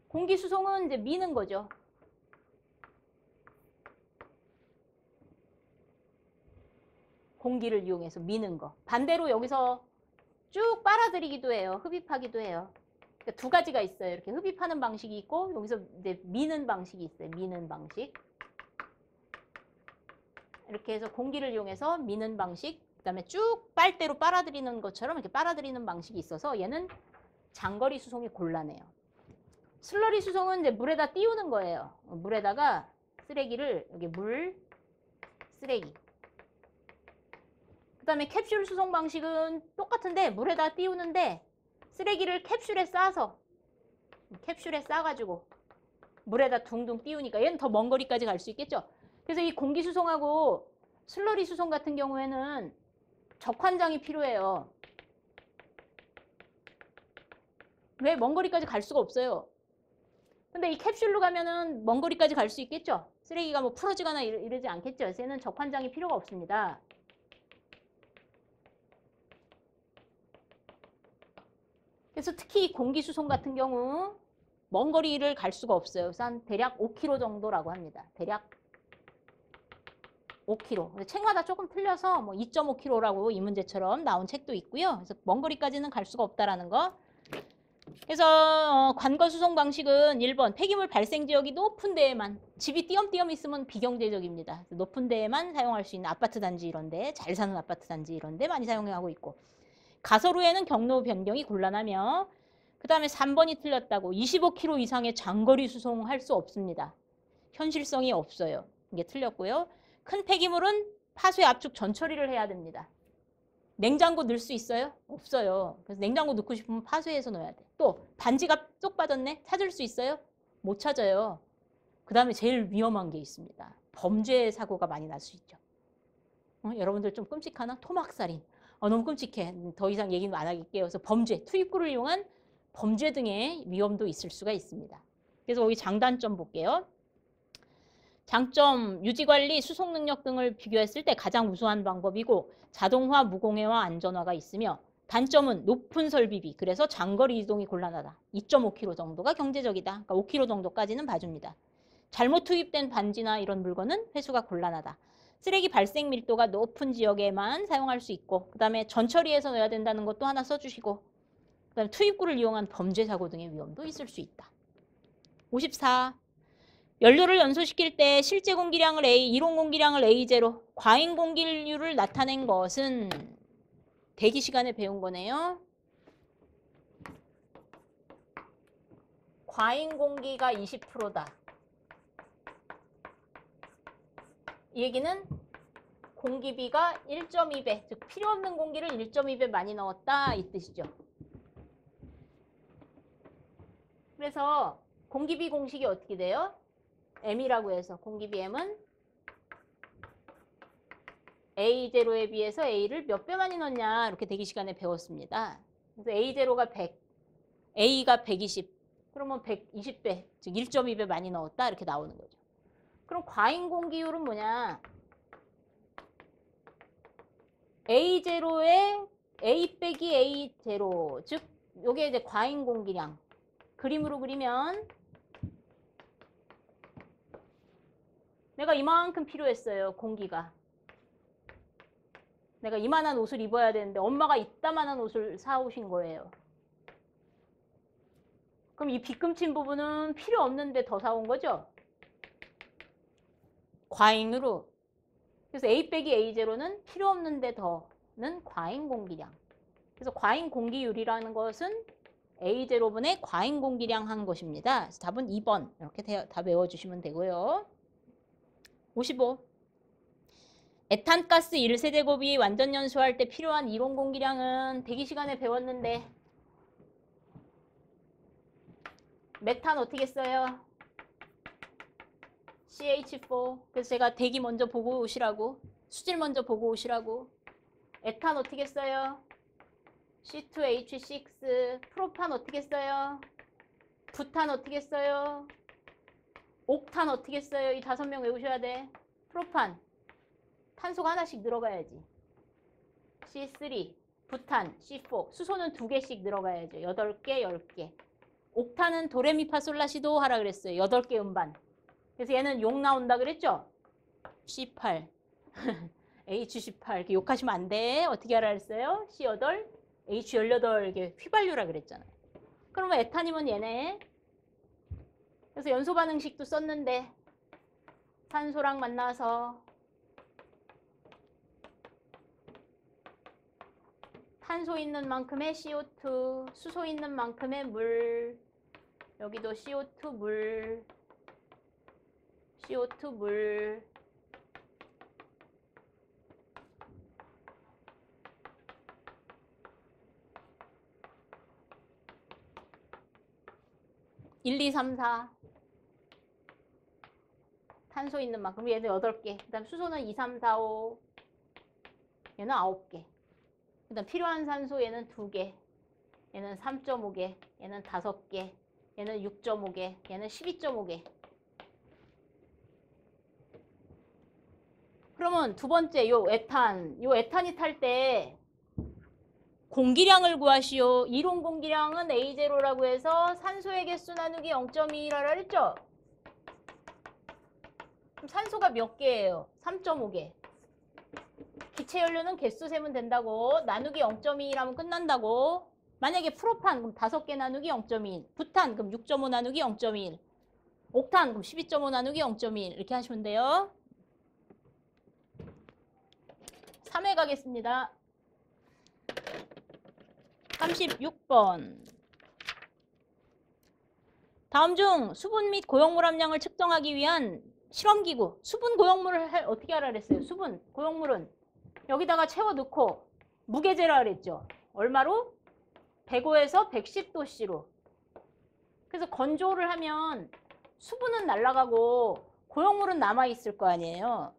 공기 수송은 이제 미는 거죠. 공기를 이용해서 미는 거. 반대로 여기서 쭉 빨아들이기도 해요. 흡입하기도 해요. 그러니까 두 가지가 있어요. 이렇게 흡입하는 방식이 있고 여기서 이제 미는 방식이 있어요. 미는 방식. 이렇게 해서 공기를 이용해서 미는 방식, 그다음에 쭉 빨대로 빨아들이는 것처럼 이렇게 빨아들이는 방식이 있어서 얘는 장거리 수송이 곤란해요. 슬러리 수송은 이제 물에다 띄우는 거예요. 물에다가 쓰레기를 여기 물, 쓰레기. 그다음에 캡슐 수송 방식은 똑같은데 물에다 띄우는데 쓰레기를 캡슐에 싸가지고 물에다 둥둥 띄우니까 얘는 더 먼 거리까지 갈 수 있겠죠. 그래서 이 공기 수송하고 슬러리 수송 같은 경우에는 적환장이 필요해요. 왜? 먼 거리까지 갈 수가 없어요. 근데 이 캡슐로 가면은 먼 거리까지 갈 수 있겠죠. 쓰레기가 뭐 풀어지거나 이러지 않겠죠. 그래서 얘는 적환장이 필요가 없습니다. 그래서 특히 공기 수송 같은 경우 먼 거리를 갈 수가 없어요. 그래서 한 대략 5km 정도라고 합니다. 대략 5km. 근데 책마다 조금 틀려서 뭐 2.5km라고 이 문제처럼 나온 책도 있고요. 그래서 먼 거리까지는 갈 수가 없다라는 거. 그래서 관거 수송 방식은 1번 폐기물 발생 지역이 높은 데에만, 집이 띄엄띄엄 있으면 비경제적입니다. 높은 데에만 사용할 수 있는 아파트 단지 이런 데, 잘 사는 아파트 단지 이런 데 많이 사용하고 있고, 가설후에는 경로 변경이 곤란하며, 그 다음에 3번이 틀렸다고 25km 이상의 장거리 수송할 수 없습니다. 현실성이 없어요. 이게 틀렸고요. 큰 폐기물은 파쇄, 압축, 전처리를 해야 됩니다. 냉장고 넣을 수 있어요? 없어요. 그래서 냉장고 넣고 싶으면 파쇄해서 넣어야 돼. 또 반지가 쏙 빠졌네? 찾을 수 있어요? 못 찾아요. 그 다음에 제일 위험한 게 있습니다. 범죄 사고가 많이 날 수 있죠. 여러분들 좀 끔찍하나? 토막살인. 너무 끔찍해. 더 이상 얘기는 안 하겠게요. 그래서 범죄, 투입구를 이용한 범죄 등의 위험도 있을 수가 있습니다. 그래서 여기 장단점 볼게요. 장점, 유지관리, 수송 능력 등을 비교했을 때 가장 우수한 방법이고 자동화, 무공해와 안전화가 있으며, 단점은 높은 설비비, 그래서 장거리 이동이 곤란하다. 2.5km 정도가 경제적이다. 그러니까 5km 정도까지는 봐줍니다. 잘못 투입된 반지나 이런 물건은 회수가 곤란하다. 쓰레기 발생 밀도가 높은 지역에만 사용할 수 있고, 그 다음에 전처리해서 넣어야 된다는 것도 하나 써주시고, 그 다음에 투입구를 이용한 범죄 사고 등의 위험도 있을 수 있다. 54. 연료를 연소시킬 때 실제 공기량을 A, 이론 공기량을 A0, 과잉 공기율을 나타낸 것은 대기 시간에 배운 거네요. 과잉 공기가 20%다. 이 얘기는 공기비가 1.2배, 즉 필요 없는 공기를 1.2배 많이 넣었다 이 뜻이죠. 그래서 공기비 공식이 어떻게 돼요? M이라고 해서 공기비 M은 A0에 비해서 A를 몇 배 많이 넣냐 이렇게 대기 시간에 배웠습니다. 그래서 A0가 100, A가 120, 그러면 120배, 즉 1.2배 많이 넣었다 이렇게 나오는 거죠. 그럼 과잉 공기율은 뭐냐? A0에 A 빼기 A0, 즉 요게 이제 과잉 공기량. 그림으로 그리면 내가 이만큼 필요했어요, 공기가. 내가 이만한 옷을 입어야 되는데 엄마가 이따만한 옷을 사오신 거예요. 그럼 이 빗금친 부분은 필요 없는데 더 사온 거죠? 과잉으로. 그래서 A 빼기 A0는 필요 없는데 더는 과잉 공기량. 그래서 과잉 공기율이라는 것은 A0분의 과잉 공기량 한 것입니다. 그래서 답은 2번. 이렇게 다 외워주시면 되고요. 55. 에탄가스 1세제곱이 완전 연소할 때 필요한 이론 공기량은 대기 시간에 배웠는데 메탄 어떻게 써요? CH4. 그래서 제가 대기 먼저 보고 오시라고. 수질 먼저 보고 오시라고. 에탄 어떻게 써요? C2H6. 프로판 어떻게 써요? 부탄 어떻게 써요? 옥탄 어떻게 써요? 이 5명 외우셔야 돼. 프로판. 탄소가 하나씩 늘어가야지. C3. 부탄, C4. 수소는 2개씩 늘어가야죠. 8개, 10개. 옥탄은 도레미파솔라시도 하라 그랬어요. 8개 음반. 그래서 얘는 욕 나온다 그랬죠? C8. H18. 이렇게 욕하시면 안 돼. 어떻게 하라 그랬어요? C8, H18. 이게 휘발유라 그랬잖아요. 그러면 에탄이면 얘네. 그래서 연소 반응식도 썼는데 산소랑 만나서 탄소 있는 만큼의 CO2, 수소 있는 만큼의 물, 여기도 CO2 물, CO2 물, (1, 2, 3, 4) 탄소 있는 만큼 얘는 8개. 그 다음 수소는 2, 3, 4, 5 얘는 9개. 그 다음 필요한 산소 얘는 2개, 얘는 3.5개, 얘는 5개, 얘는 6.5개, 얘는 12.5개. 그러면 두 번째 요 에탄이 탈 때 공기량을 구하시오. 이론 공기량은 A0라고 해서 산소의 개수 나누기 0.2라고 했죠? 그럼 산소가 몇 개예요? 3.5개. 기체 연료는 개수 세면 된다고. 나누기 0.2라면 끝난다고. 만약에 프로판 그럼 5개 나누기 0.1. 부탄 그럼 6.5 나누기 0.1. 옥탄 그럼 12.5 나누기 0.1. 이렇게 하시면 돼요. 3회 가겠습니다. 36번. 다음 중 수분 및 고용물 함량을 측정하기 위한 실험기구. 수분 고용물을 어떻게 하라 그랬어요? 수분 고용물은 여기다가 채워 넣고 무게재라 그랬죠. 얼마로? 105에서 110도씨로. 그래서 건조를 하면 수분은 날아가고 고용물은 남아있을 거 아니에요.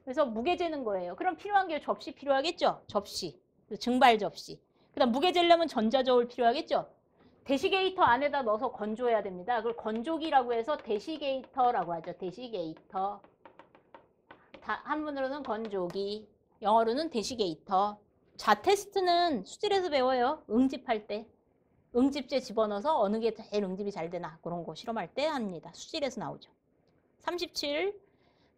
그래서 무게재는 거예요. 그럼 필요한 게 접시 필요하겠죠? 접시. 증발 접시. 그 다음 무게재려면 전자저울 필요하겠죠? 데시게이터 안에다 넣어서 건조해야 됩니다. 그걸 건조기라고 해서 데시게이터라고 하죠. 데시게이터. 한문으로는 건조기, 영어로는 데시게이터. 자 테스트는 수질에서 배워요. 응집할 때. 응집제 집어넣어서 어느 게 제일 응집이 잘 되나 그런 거 실험할 때 합니다. 수질에서 나오죠. 37.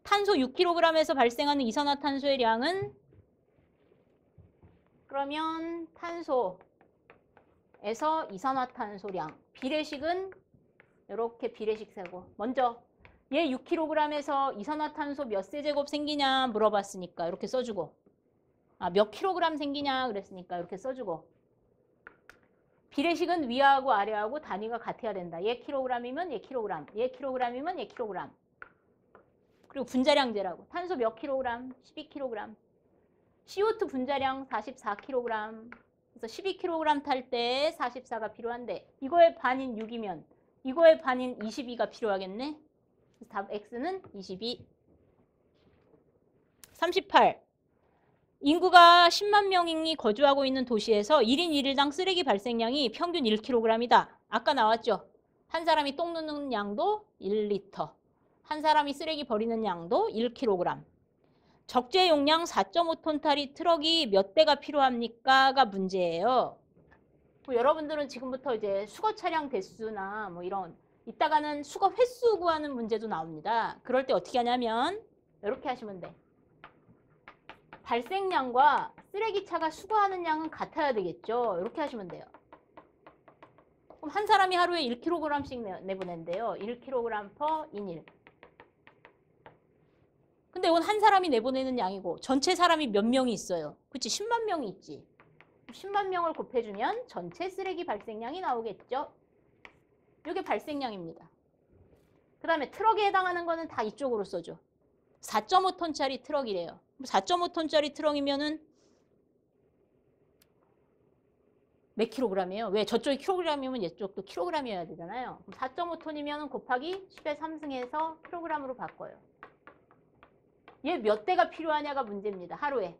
탄소 6kg에서 발생하는 이산화탄소의 량은? 그러면 탄소에서 이산화탄소량. 비례식은 이렇게 비례식 세고. 먼저 얘 6kg에서 이산화탄소 몇 세제곱 생기냐 물어봤으니까 이렇게 써주고. 몇 킬로그램 생기냐 그랬으니까 이렇게 써주고. 비례식은 위하고 아래하고 단위가 같아야 된다. 얘 킬로그램이면 얘 킬로그램, 얘 킬로그램이면 얘 킬로그램. 그리고 분자량제라고. 탄소 몇 킬로그램? 12kg. CO2 분자량 44kg. 그래서 12kg 탈 때 44가 필요한데 이거의 반인 6이면 이거의 반인 22가 필요하겠네. 그래서 답 X는 22. 38. 인구가 10만 명이 거주하고 있는 도시에서 1인 1일당 쓰레기 발생량이 평균 1kg이다. 아까 나왔죠? 한 사람이 똥 누는 양도 1리터. 한 사람이 쓰레기 버리는 양도 1kg. 적재 용량 4.5톤짜리 트럭이 몇 대가 필요합니까?가 문제예요. 여러분들은 지금부터 이제 수거 차량 대수나 뭐 이런 이따가는 수거 횟수 구하는 문제도 나옵니다. 그럴 때 어떻게 하냐면 이렇게 하시면 돼. 발생량과 쓰레기차가 수거하는 양은 같아야 되겠죠. 이렇게 하시면 돼요. 그럼 한 사람이 하루에 1kg씩 내보낸대요. 1kg per 인일. 근데 이건 한 사람이 내보내는 양이고 전체 사람이 몇 명이 있어요. 그치? 10만 명이 있지. 10만 명을 곱해주면 전체 쓰레기 발생량이 나오겠죠. 이게 발생량입니다. 그 다음에 트럭에 해당하는 거는 다 이쪽으로 써줘. 4.5톤짜리 트럭이래요. 4.5톤짜리 트럭이면은 몇 킬로그램이에요? 왜 저쪽이 킬로그램이면 이쪽도 킬로그램이어야 되잖아요. 4.5톤이면 곱하기 10의 3승해서 킬로그램으로 바꿔요. 얘 몇 대가 필요하냐가 문제입니다. 하루에.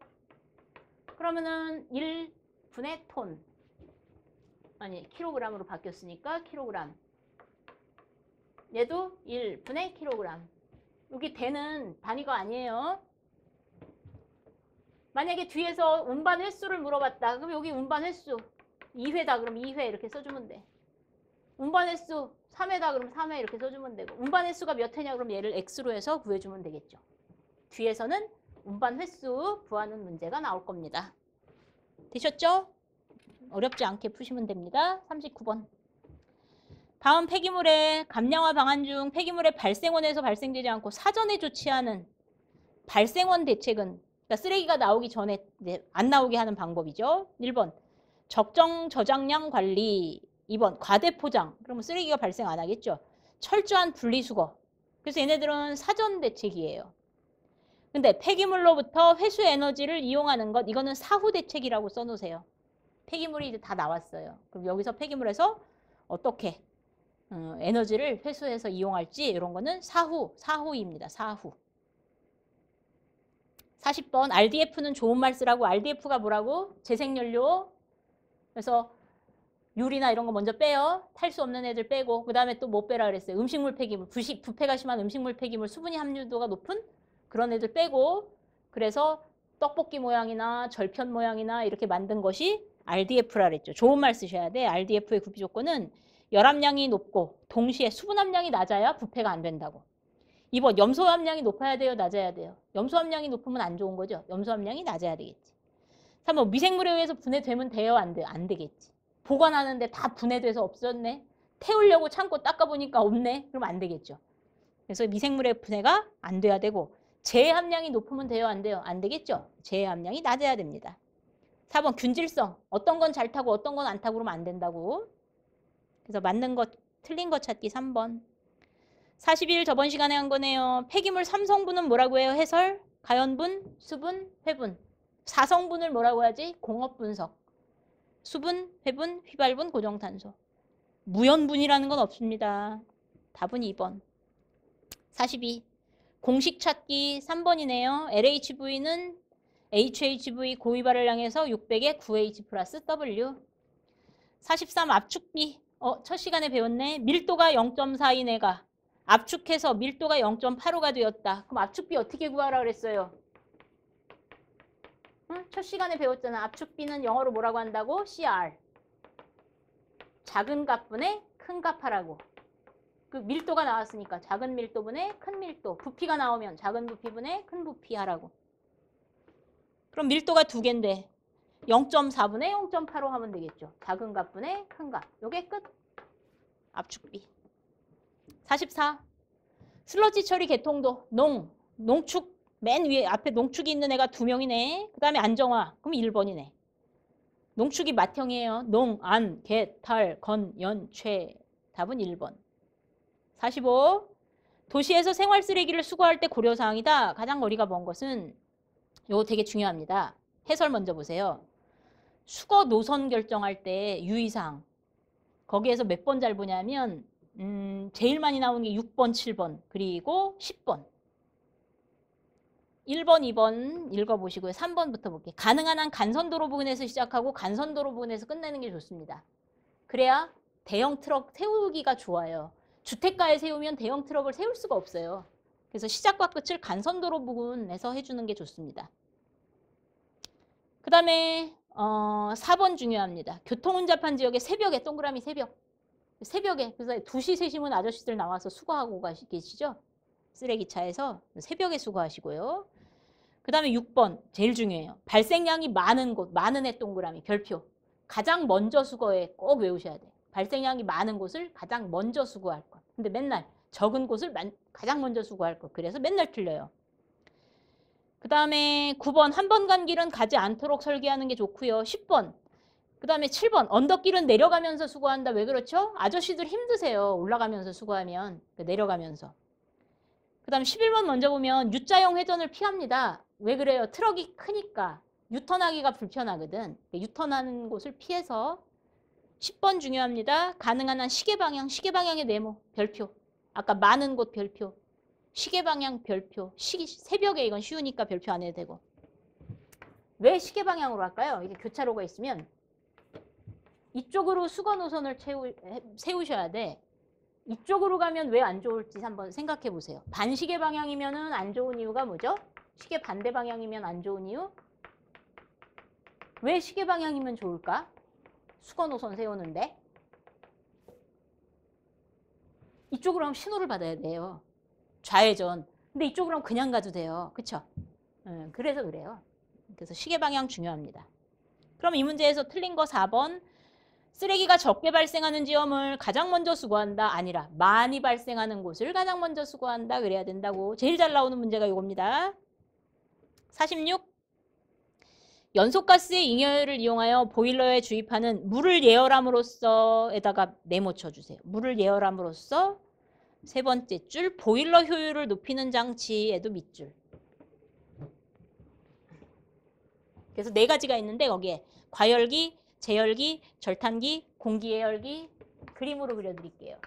그러면은 1분의 톤. 아니 킬로그램으로 바뀌었으니까 킬로그램. 얘도 1분의 킬로그램. 여기 대는 단위가 아니에요. 만약에 뒤에서 운반 횟수를 물어봤다. 그럼 여기 운반 횟수 2회다. 그럼 2회 이렇게 써주면 돼. 운반 횟수 3회다. 그럼 3회 이렇게 써주면 되고. 운반 횟수가 몇 회냐? 그럼 얘를 x로 해서 구해주면 되겠죠. 뒤에서는 운반 횟수 구하는 문제가 나올 겁니다. 되셨죠? 어렵지 않게 푸시면 됩니다. 39번. 다음 폐기물의 감량화 방안 중 폐기물의 발생원에서 발생되지 않고 사전에 조치하는 발생원 대책은 그러니까 쓰레기가 나오기 전에 안 나오게 하는 방법이죠. 1번 적정 저장량 관리. 2번 과대 포장. 그러면 쓰레기가 발생 안 하겠죠. 철저한 분리수거. 그래서 얘네들은 사전 대책이에요. 근데 폐기물로부터 회수 에너지를 이용하는 것, 이거는 사후 대책이라고 써놓으세요. 폐기물이 이제 다 나왔어요. 그럼 여기서 폐기물에서 어떻게 에너지를 회수해서 이용할지 이런 거는 사후입니다. 사후. 40번 RDF는 좋은 말 쓰라고. RDF가 뭐라고? 재생연료. 그래서 유리나 이런 거 먼저 빼요. 탈 수 없는 애들 빼고. 그 다음에 또 뭐 빼라 그랬어요? 음식물 폐기물. 부패가 심한 음식물 폐기물, 수분이 함유도가 높은 그런 애들 빼고. 그래서 떡볶이 모양이나 절편 모양이나 이렇게 만든 것이 RDF라 그랬죠. 좋은 말 쓰셔야 돼. RDF의 구비 조건은 열함량이 높고 동시에 수분 함량이 낮아야 부패가 안 된다고. 2번 염소 함량이 높아야 돼요? 낮아야 돼요? 염소 함량이 높으면 안 좋은 거죠. 염소 함량이 낮아야 되겠지. 3번 미생물에 의해서 분해되면 돼요? 안 돼요? 안 되겠지. 보관하는데 다 분해돼서 없었네. 태우려고 창고 닦아보니까 없네. 그럼 안 되겠죠. 그래서 미생물의 분해가 안 돼야 되고 재해 함량이 높으면 돼요? 안 돼요? 안 되겠죠. 재해 함량이 낮아야 됩니다. 4번 균질성. 어떤 건 잘 타고 어떤 건 안 타고 그러면 안 된다고. 그래서 맞는 것, 틀린 것 찾기 3번. 41 저번 시간에 한 거네요. 폐기물 3성분은 뭐라고 해요? 해설, 가연분, 수분, 회분. 4성분을 뭐라고 하지? 공업분석. 수분, 회분, 휘발분, 고정탄소. 무연분이라는 건 없습니다. 답은 2번. 42. 공식 찾기 3번이네요. LHV는 HHV 고휘발을 향해서 600에 9H 플러스 W. 43 압축비. 첫 시간에 배웠네. 밀도가 0.4인 애가 압축해서 밀도가 0.85가 되었다. 그럼 압축비 어떻게 구하라 그랬어요? 응? 첫 시간에 배웠잖아. 압축비는 영어로 뭐라고 한다고? CR. 작은 값분의 큰 값하라고. 그 밀도가 나왔으니까 작은 밀도분의 큰 밀도. 부피가 나오면 작은 부피분의 큰 부피 하라고. 그럼 밀도가 두 개인데 0.4분의 0.85 하면 되겠죠. 작은 값분의 큰 값. 요게 끝. 압축비. 44. 슬러지 처리 개통도. 농축 맨 위에 앞에 농축이 있는 애가 2명이네. 그 다음에 안정화. 그럼 1번이네. 농축이 맏형이에요. 농, 안, 개, 탈, 건, 연, 최. 답은 1번. 45. 도시에서 생활 쓰레기를 수거할 때 고려사항이다. 가장 거리가 먼 것은 요거 되게 중요합니다. 해설 먼저 보세요. 수거 노선 결정할 때 유의사항. 거기에서 몇 번 잘 보냐면 제일 많이 나오는 게 6번, 7번, 그리고 10번. 1번, 2번 읽어보시고요. 3번부터 볼게요. 가능한 한 간선도로 부근에서 시작하고 간선도로 부근에서 끝내는 게 좋습니다. 그래야 대형 트럭 세우기가 좋아요. 주택가에 세우면 대형 트럭을 세울 수가 없어요. 그래서 시작과 끝을 간선도로 부근에서 해주는 게 좋습니다. 그 다음에 4번 중요합니다. 교통혼잡한 지역의 새벽에, 동그라미 새벽. 새벽에, 그래서 2시, 3시면 아저씨들 나와서 수거하고 계시죠? 쓰레기차에서 새벽에 수거하시고요. 그 다음에 6번, 제일 중요해요. 발생량이 많은 곳, 많은 애 동그라미, 별표. 가장 먼저 수거해 꼭 외우셔야 돼요. 발생량이 많은 곳을 가장 먼저 수거할 것. 근데 맨날 적은 곳을 가장 먼저 수거할 것. 그래서 맨날 틀려요. 그 다음에 9번, 한 번 간 길은 가지 않도록 설계하는 게 좋고요. 10번. 그 다음에 7번, 언덕길은 내려가면서 수거한다. 왜 그렇죠? 아저씨들 힘드세요. 올라가면서 수거하면. 내려가면서. 그 다음에 11번 먼저 보면 U자형 회전을 피합니다. 왜 그래요? 트럭이 크니까 유턴하기가 불편하거든. 유턴하는 곳을 피해서 10번 중요합니다. 가능한 한 시계방향의 네모, 별표. 아까 많은 곳 별표. 시계방향 별표. 새벽에 이건 쉬우니까 별표 안 해도 되고. 왜 시계방향으로 할까요? 이게 교차로가 있으면 이쪽으로 수거 노선을 세우셔야 돼. 이쪽으로 가면 왜 안 좋을지 한번 생각해 보세요. 반시계 방향이면은 안 좋은 이유가 뭐죠? 시계 반대 방향이면 안 좋은 이유? 왜 시계 방향이면 좋을까? 수거 노선 세우는데. 이쪽으로 하면 신호를 받아야 돼요. 좌회전. 근데 이쪽으로 하면 그냥 가도 돼요. 그쵸? 그래서 그래요. 그래서 시계 방향 중요합니다. 그럼 이 문제에서 틀린 거 4번. 쓰레기가 적게 발생하는 지점을 가장 먼저 수거한다. 아니라 많이 발생하는 곳을 가장 먼저 수거한다. 그래야 된다고. 제일 잘 나오는 문제가 이겁니다. 46. 연소가스의 잉여율을 이용하여 보일러에 주입하는 물을 예열함으로써에다가 네모 쳐주세요. 물을 예열함으로써 세 번째 줄 보일러 효율을 높이는 장치에도 밑줄. 그래서 네 가지가 있는데 거기에 과열기, 제열기, 절탄기, 공기예열기 그림으로 그려드릴게요.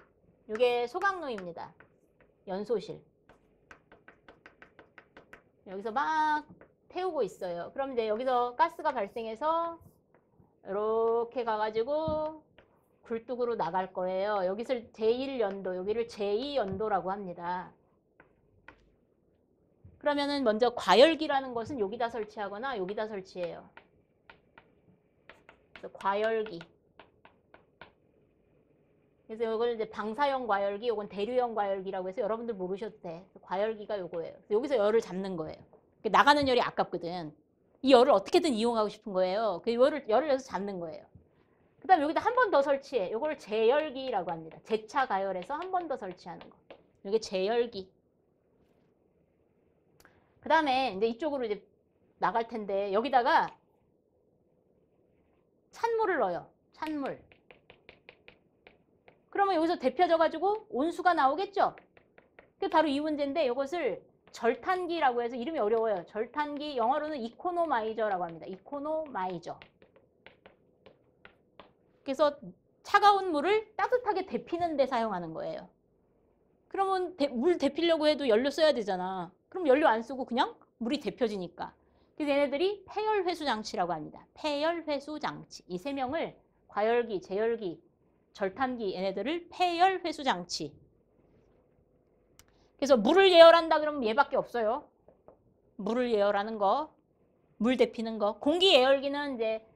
이게 소각로입니다. 연소실. 여기서 막 태우고 있어요. 그럼 이제 여기서 가스가 발생해서 이렇게 가가지고 굴뚝으로 나갈 거예요. 여기를 제1연도, 여기를 제2연도라고 합니다. 그러면은 먼저 과열기라는 것은 여기다 설치하거나 여기다 설치해요. 그래서 과열기. 그래서 이걸 이제 방사형 과열기, 이건 대류형 과열기라고 해서 여러분들 모르셔도 돼. 과열기가 요거예요. 여기서 열을 잡는 거예요. 나가는 열이 아깝거든. 이 열을 어떻게든 이용하고 싶은 거예요. 그 열을 내서 잡는 거예요. 그 다음에 여기다 한 번 더 설치해. 이걸 제열기라고 합니다. 재차 가열해서 한 번 더 설치하는 거. 이게 제열기. 그 다음에 이제 이쪽으로 이제 나갈 텐데 여기다가 찬물을 넣어요. 찬물. 그러면 여기서 데펴져가지고 온수가 나오겠죠? 그게 바로 이 문제인데 이것을 절탄기라고 해서 이름이 어려워요. 절탄기, 영어로는 이코노마이저라고 합니다. 이코노마이저. 그래서 차가운 물을 따뜻하게 데피는 데 사용하는 거예요. 그러면 물 데피려고 해도 연료 써야 되잖아. 그럼 연료 안 쓰고 그냥 물이 데펴지니까. 그래서 얘네들이 폐열회수 장치라고 합니다. 폐열회수 장치. 이 세 명을 과열기, 제열기, 절탄기 얘네들을 폐열회수 장치. 그래서 물을 예열한다 그러면 얘밖에 없어요. 물을 예열하는 거, 물 데피는 거. 공기 예열기는 이제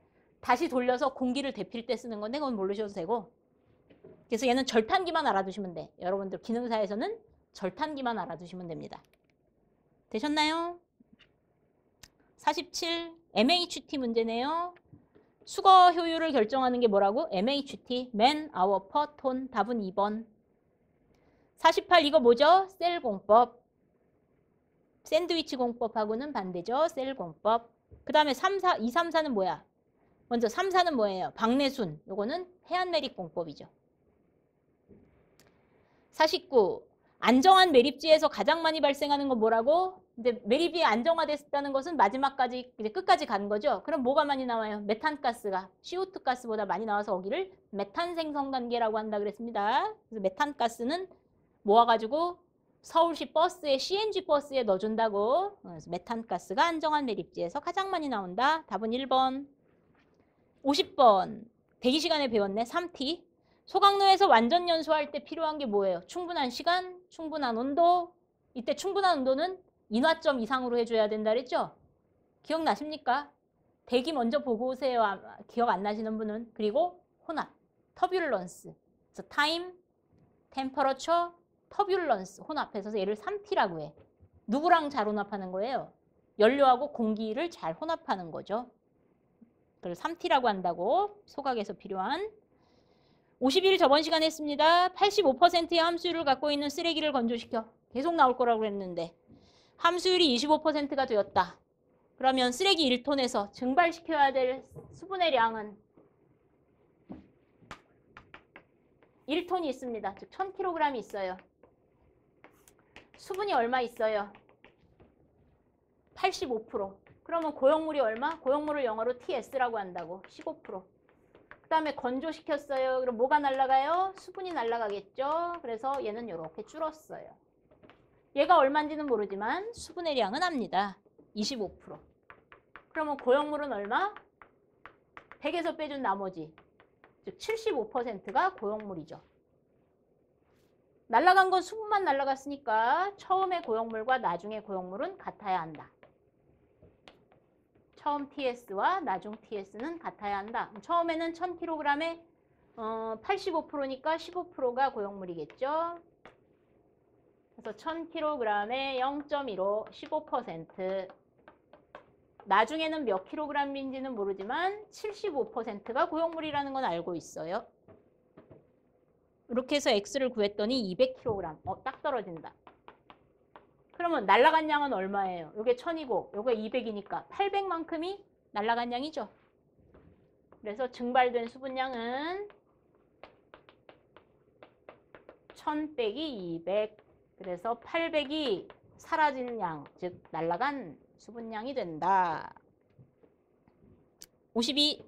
다시 돌려서 공기를 데필 때 쓰는 건데 그건 모르셔도 되고. 그래서 얘는 절탄기만 알아두시면 돼. 여러분들 기능사에서는 절탄기만 알아두시면 됩니다. 되셨나요? 47. MHT 문제네요. 수거 효율을 결정하는 게 뭐라고? MHT, man, hour, per ton. 답은 2번. 48. 이거 뭐죠? 셀 공법. 샌드위치 공법하고는 반대죠. 셀 공법. 그 다음에 2, 3, 4는 뭐야? 먼저 3, 4는 뭐예요? 박내순. 요거는 해안매립 공법이죠. 49. 안정한 매립지에서 가장 많이 발생하는 건 뭐라고? 이제 매립이 안정화됐다는 것은 마지막까지 이제 끝까지 간 거죠. 그럼 뭐가 많이 나와요? 메탄가스가 CO2 가스보다 많이 나와서 거기를 메탄 생성 단계라고 한다 그랬습니다. 그래서 메탄가스는 모아가지고 서울시 버스에 CNG 버스에 넣어준다고. 그래서 메탄가스가 안정한 매립지에서 가장 많이 나온다. 답은 1번. 50번. 대기시간에 배웠네. 3T. 소각로에서 완전 연소할 때 필요한 게 뭐예요? 충분한 시간, 충분한 온도. 이때 충분한 온도는 인화점 이상으로 해줘야 된다 그랬죠? 기억나십니까? 대기 먼저 보고 오세요. 기억 안 나시는 분은. 그리고 혼합, 터뷸런스. 그래서 타임, 템퍼러처, 터뷸런스 혼합해서 얘를 3T라고 해. 누구랑 잘 혼합하는 거예요? 연료하고 공기를 잘 혼합하는 거죠. 그걸 3T라고 한다고. 소각에서 필요한. 51 저번 시간에 했습니다. 85%의 함수율을 갖고 있는 쓰레기를 건조시켜. 계속 나올 거라고 그랬는데 함수율이 25%가 되었다. 그러면 쓰레기 1톤에서 증발시켜야 될 수분의 양은 1톤이 있습니다. 즉 1000kg이 있어요. 수분이 얼마 있어요? 85%. 그러면 고용물이 얼마? 고용물을 영어로 TS라고 한다고. 15%. 그 그다음에 건조시켰어요. 그럼 뭐가 날아가요? 수분이 날아가겠죠. 그래서 얘는 이렇게 줄었어요. 얘가 얼마인지는 모르지만 수분의 양은 압니다. 25%. 그러면 고형물은 얼마? 100에서 빼준 나머지, 즉 75%가 고형물이죠. 날아간 건 수분만 날아갔으니까 처음의 고형물과 나중의 고형물은 같아야 한다. 처음 TS와 나중 TS는 같아야 한다. 처음에는 1000kg에 85%니까 15%가 고형물이겠죠. 그래서 1000kg에 0.15, 15%. 나중에는 몇 킬로그램인지는 모르지만 75%가 고형물이라는 건 알고 있어요. 이렇게 해서 X를 구했더니 200kg. 딱 떨어진다. 그러면 날아간 양은 얼마예요? 요게 1000이고 요게 200이니까 800만큼이 날아간 양이죠. 그래서 증발된 수분량은 1000 빼기 200. 그래서 800이 사라진 양, 즉 날아간 수분량이 된다. 52.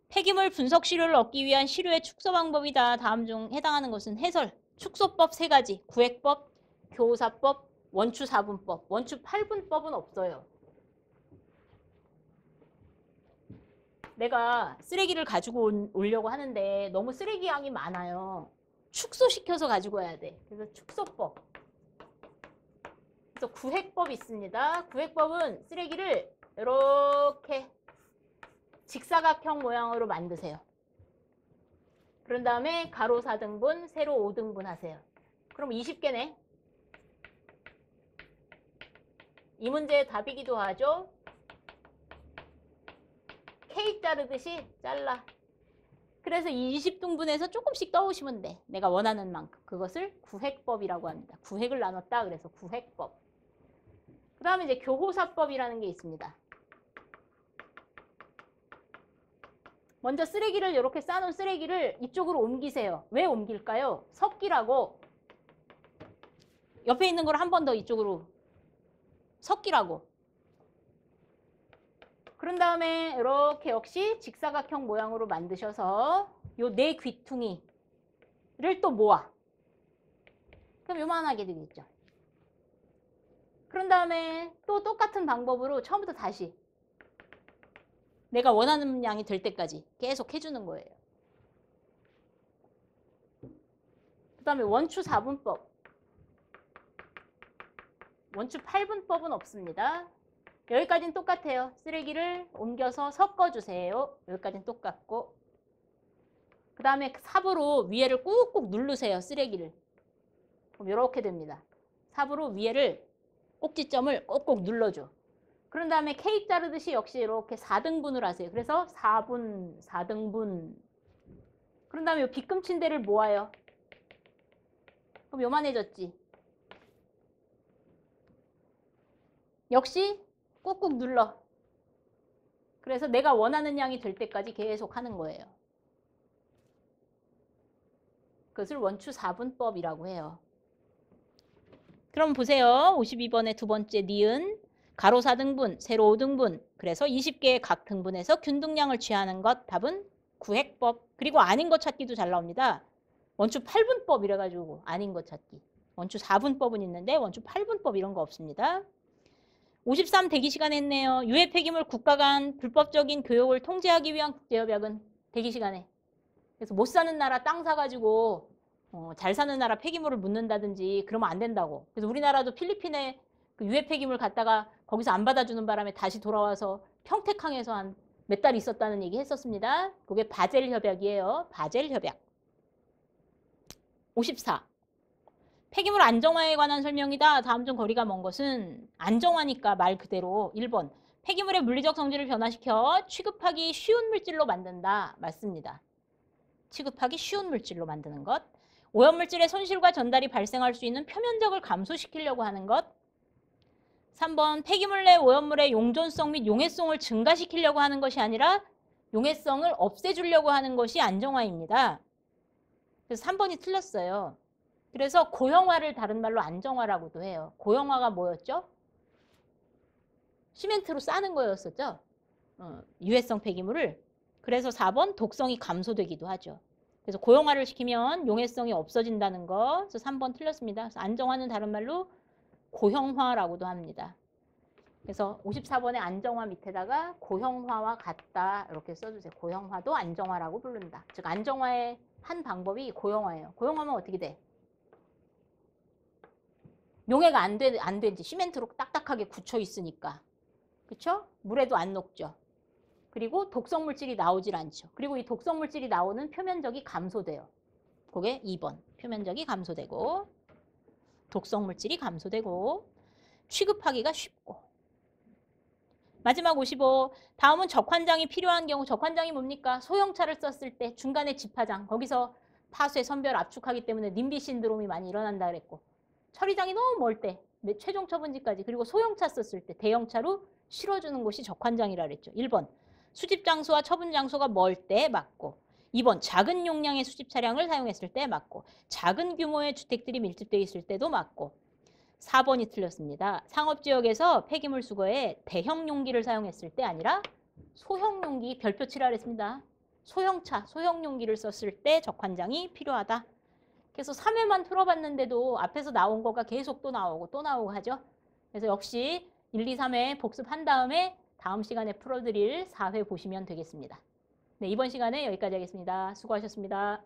폐기물 분석 시료를 얻기 위한 시료의 축소 방법이다. 다음 중 해당하는 것은 해설. 축소법 3가지. 구획법, 교호사법, 원추 4분법. 원추 8분법은 없어요. 내가 쓰레기를 가지고 오려고 하는데 너무 쓰레기 양이 많아요. 축소시켜서 가지고 와야 돼. 그래서 축소법. 그래서 구획법이 있습니다. 구획법은 쓰레기를 이렇게 직사각형 모양으로 만드세요. 그런 다음에 가로 4등분, 세로 5등분 하세요. 그럼 20개네. 이 문제의 답이기도 하죠. 케이크 자르듯이 잘라. 그래서 20등분해서 조금씩 떠오시면 돼. 내가 원하는 만큼. 그것을 구획법이라고 합니다. 구획을 나눴다. 그래서 구획법. 그 다음에 이제 교호사법이라는 게 있습니다. 먼저 쓰레기를 이렇게 싸놓은 쓰레기를 이쪽으로 옮기세요. 왜 옮길까요? 섞이라고. 옆에 있는 걸 한 번 더 이쪽으로 섞이라고. 그런 다음에 이렇게 역시 직사각형 모양으로 만드셔서 요 네 귀퉁이를 또 모아. 그럼 요만하게 되겠죠. 그런 다음에 또 똑같은 방법으로 처음부터 다시 내가 원하는 양이 될 때까지 계속 해주는 거예요. 그 다음에 원추 4분법. 원추 8분법은 없습니다. 여기까지는 똑같아요. 쓰레기를 옮겨서 섞어주세요. 여기까지는 똑같고. 그 다음에 삽으로 위에를 꾹꾹 누르세요. 쓰레기를. 그럼 이렇게 됩니다. 삽으로 위에를 꼭지점을 꼭꼭 눌러줘. 그런 다음에 케이크 자르듯이 역시 이렇게 4등분을 하세요. 그래서 4분, 4등분. 그런 다음에 이 빗금친대를 모아요. 그럼 요만해졌지. 역시 꾹꾹 눌러. 그래서 내가 원하는 양이 될 때까지 계속 하는 거예요. 그것을 원추 4분법이라고 해요. 그럼 보세요. 52번의 두 번째 니은. 가로 4등분, 세로 5등분. 그래서 20개의 각 등분에서 균등량을 취하는 것. 답은 구획법. 그리고 아닌 것 찾기도 잘 나옵니다. 원추 8분법 이래가지고 아닌 것 찾기. 원추 4분법은 있는데 원추 8분법 이런 거 없습니다. 53 대기시간 했네요. 유해 폐기물 국가 간 불법적인 교역을 통제하기 위한 국제협약은 대기시간에. 그래서 못 사는 나라 땅 사가지고 잘 사는 나라 폐기물을 묻는다든지 그러면 안 된다고. 그래서 우리나라도 필리핀에 그 유해 폐기물 갖다가 거기서 안 받아주는 바람에 다시 돌아와서 평택항에서 한 몇 달 있었다는 얘기 했었습니다. 그게 바젤 협약이에요. 바젤 협약. 54. 폐기물 안정화에 관한 설명이다. 다음 중 거리가 먼 것은 안정화니까 말 그대로 1번. 폐기물의 물리적 성질을 변화시켜 취급하기 쉬운 물질로 만든다. 맞습니다. 취급하기 쉬운 물질로 만드는 것. 오염물질의 손실과 전달이 발생할 수 있는 표면적을 감소시키려고 하는 것. 3번. 폐기물 내 오염물의 용존성 및 용해성을 증가시키려고 하는 것이 아니라 용해성을 없애주려고 하는 것이 안정화입니다. 그래서 3번이 틀렸어요. 그래서 고형화를 다른 말로 안정화라고도 해요. 고형화가 뭐였죠? 시멘트로 싸는 거였었죠. 유해성 폐기물을. 그래서 4번 독성이 감소되기도 하죠. 그래서 고형화를 시키면 용해성이 없어진다는 거. 그래서 3번 틀렸습니다. 그래서 안정화는 다른 말로 고형화라고도 합니다. 그래서 54번의 안정화 밑에다가 고형화와 같다 이렇게 써주세요. 고형화도 안정화라고 부른다. 즉 안정화의 한 방법이 고형화예요. 고형화면 어떻게 돼? 용해가 안 되지. 시멘트로 딱딱하게 굳혀 있으니까. 그쵸? 물에도 안 녹죠. 그리고 독성 물질이 나오질 않죠. 그리고 이 독성 물질이 나오는 표면적이 감소돼요. 그게 2번. 표면적이 감소되고 독성 물질이 감소되고 취급하기가 쉽고. 마지막 55. 다음은 적환장이 필요한 경우. 적환장이 뭡니까? 소형차를 썼을 때 중간에 집화장. 거기서 파쇄, 선별, 압축하기 때문에 님비 신드롬이 많이 일어난다 그랬고. 처리장이 너무 멀 때. 최종 처분지까지. 그리고 소형차 썼을 때 대형차로 실어주는 곳이 적환장이라 그랬죠. 1번. 수집 장소와 처분 장소가 멀 때 맞고. 2번. 작은 용량의 수집 차량을 사용했을 때 맞고. 작은 규모의 주택들이 밀집되어 있을 때도 맞고. 4번이 틀렸습니다. 상업지역에서 폐기물 수거에 대형 용기를 사용했을 때 아니라 소형 용기, 별표 칠하라 했습니다. 소형차, 소형 용기를 썼을 때 적환장이 필요하다. 그래서 3회만 풀어봤는데도 앞에서 나온 거가 계속 또 나오고 하죠. 그래서 역시 1, 2, 3회 복습한 다음에 다음 시간에 풀어드릴 4회 보시면 되겠습니다. 네, 이번 시간에 여기까지 하겠습니다. 수고하셨습니다.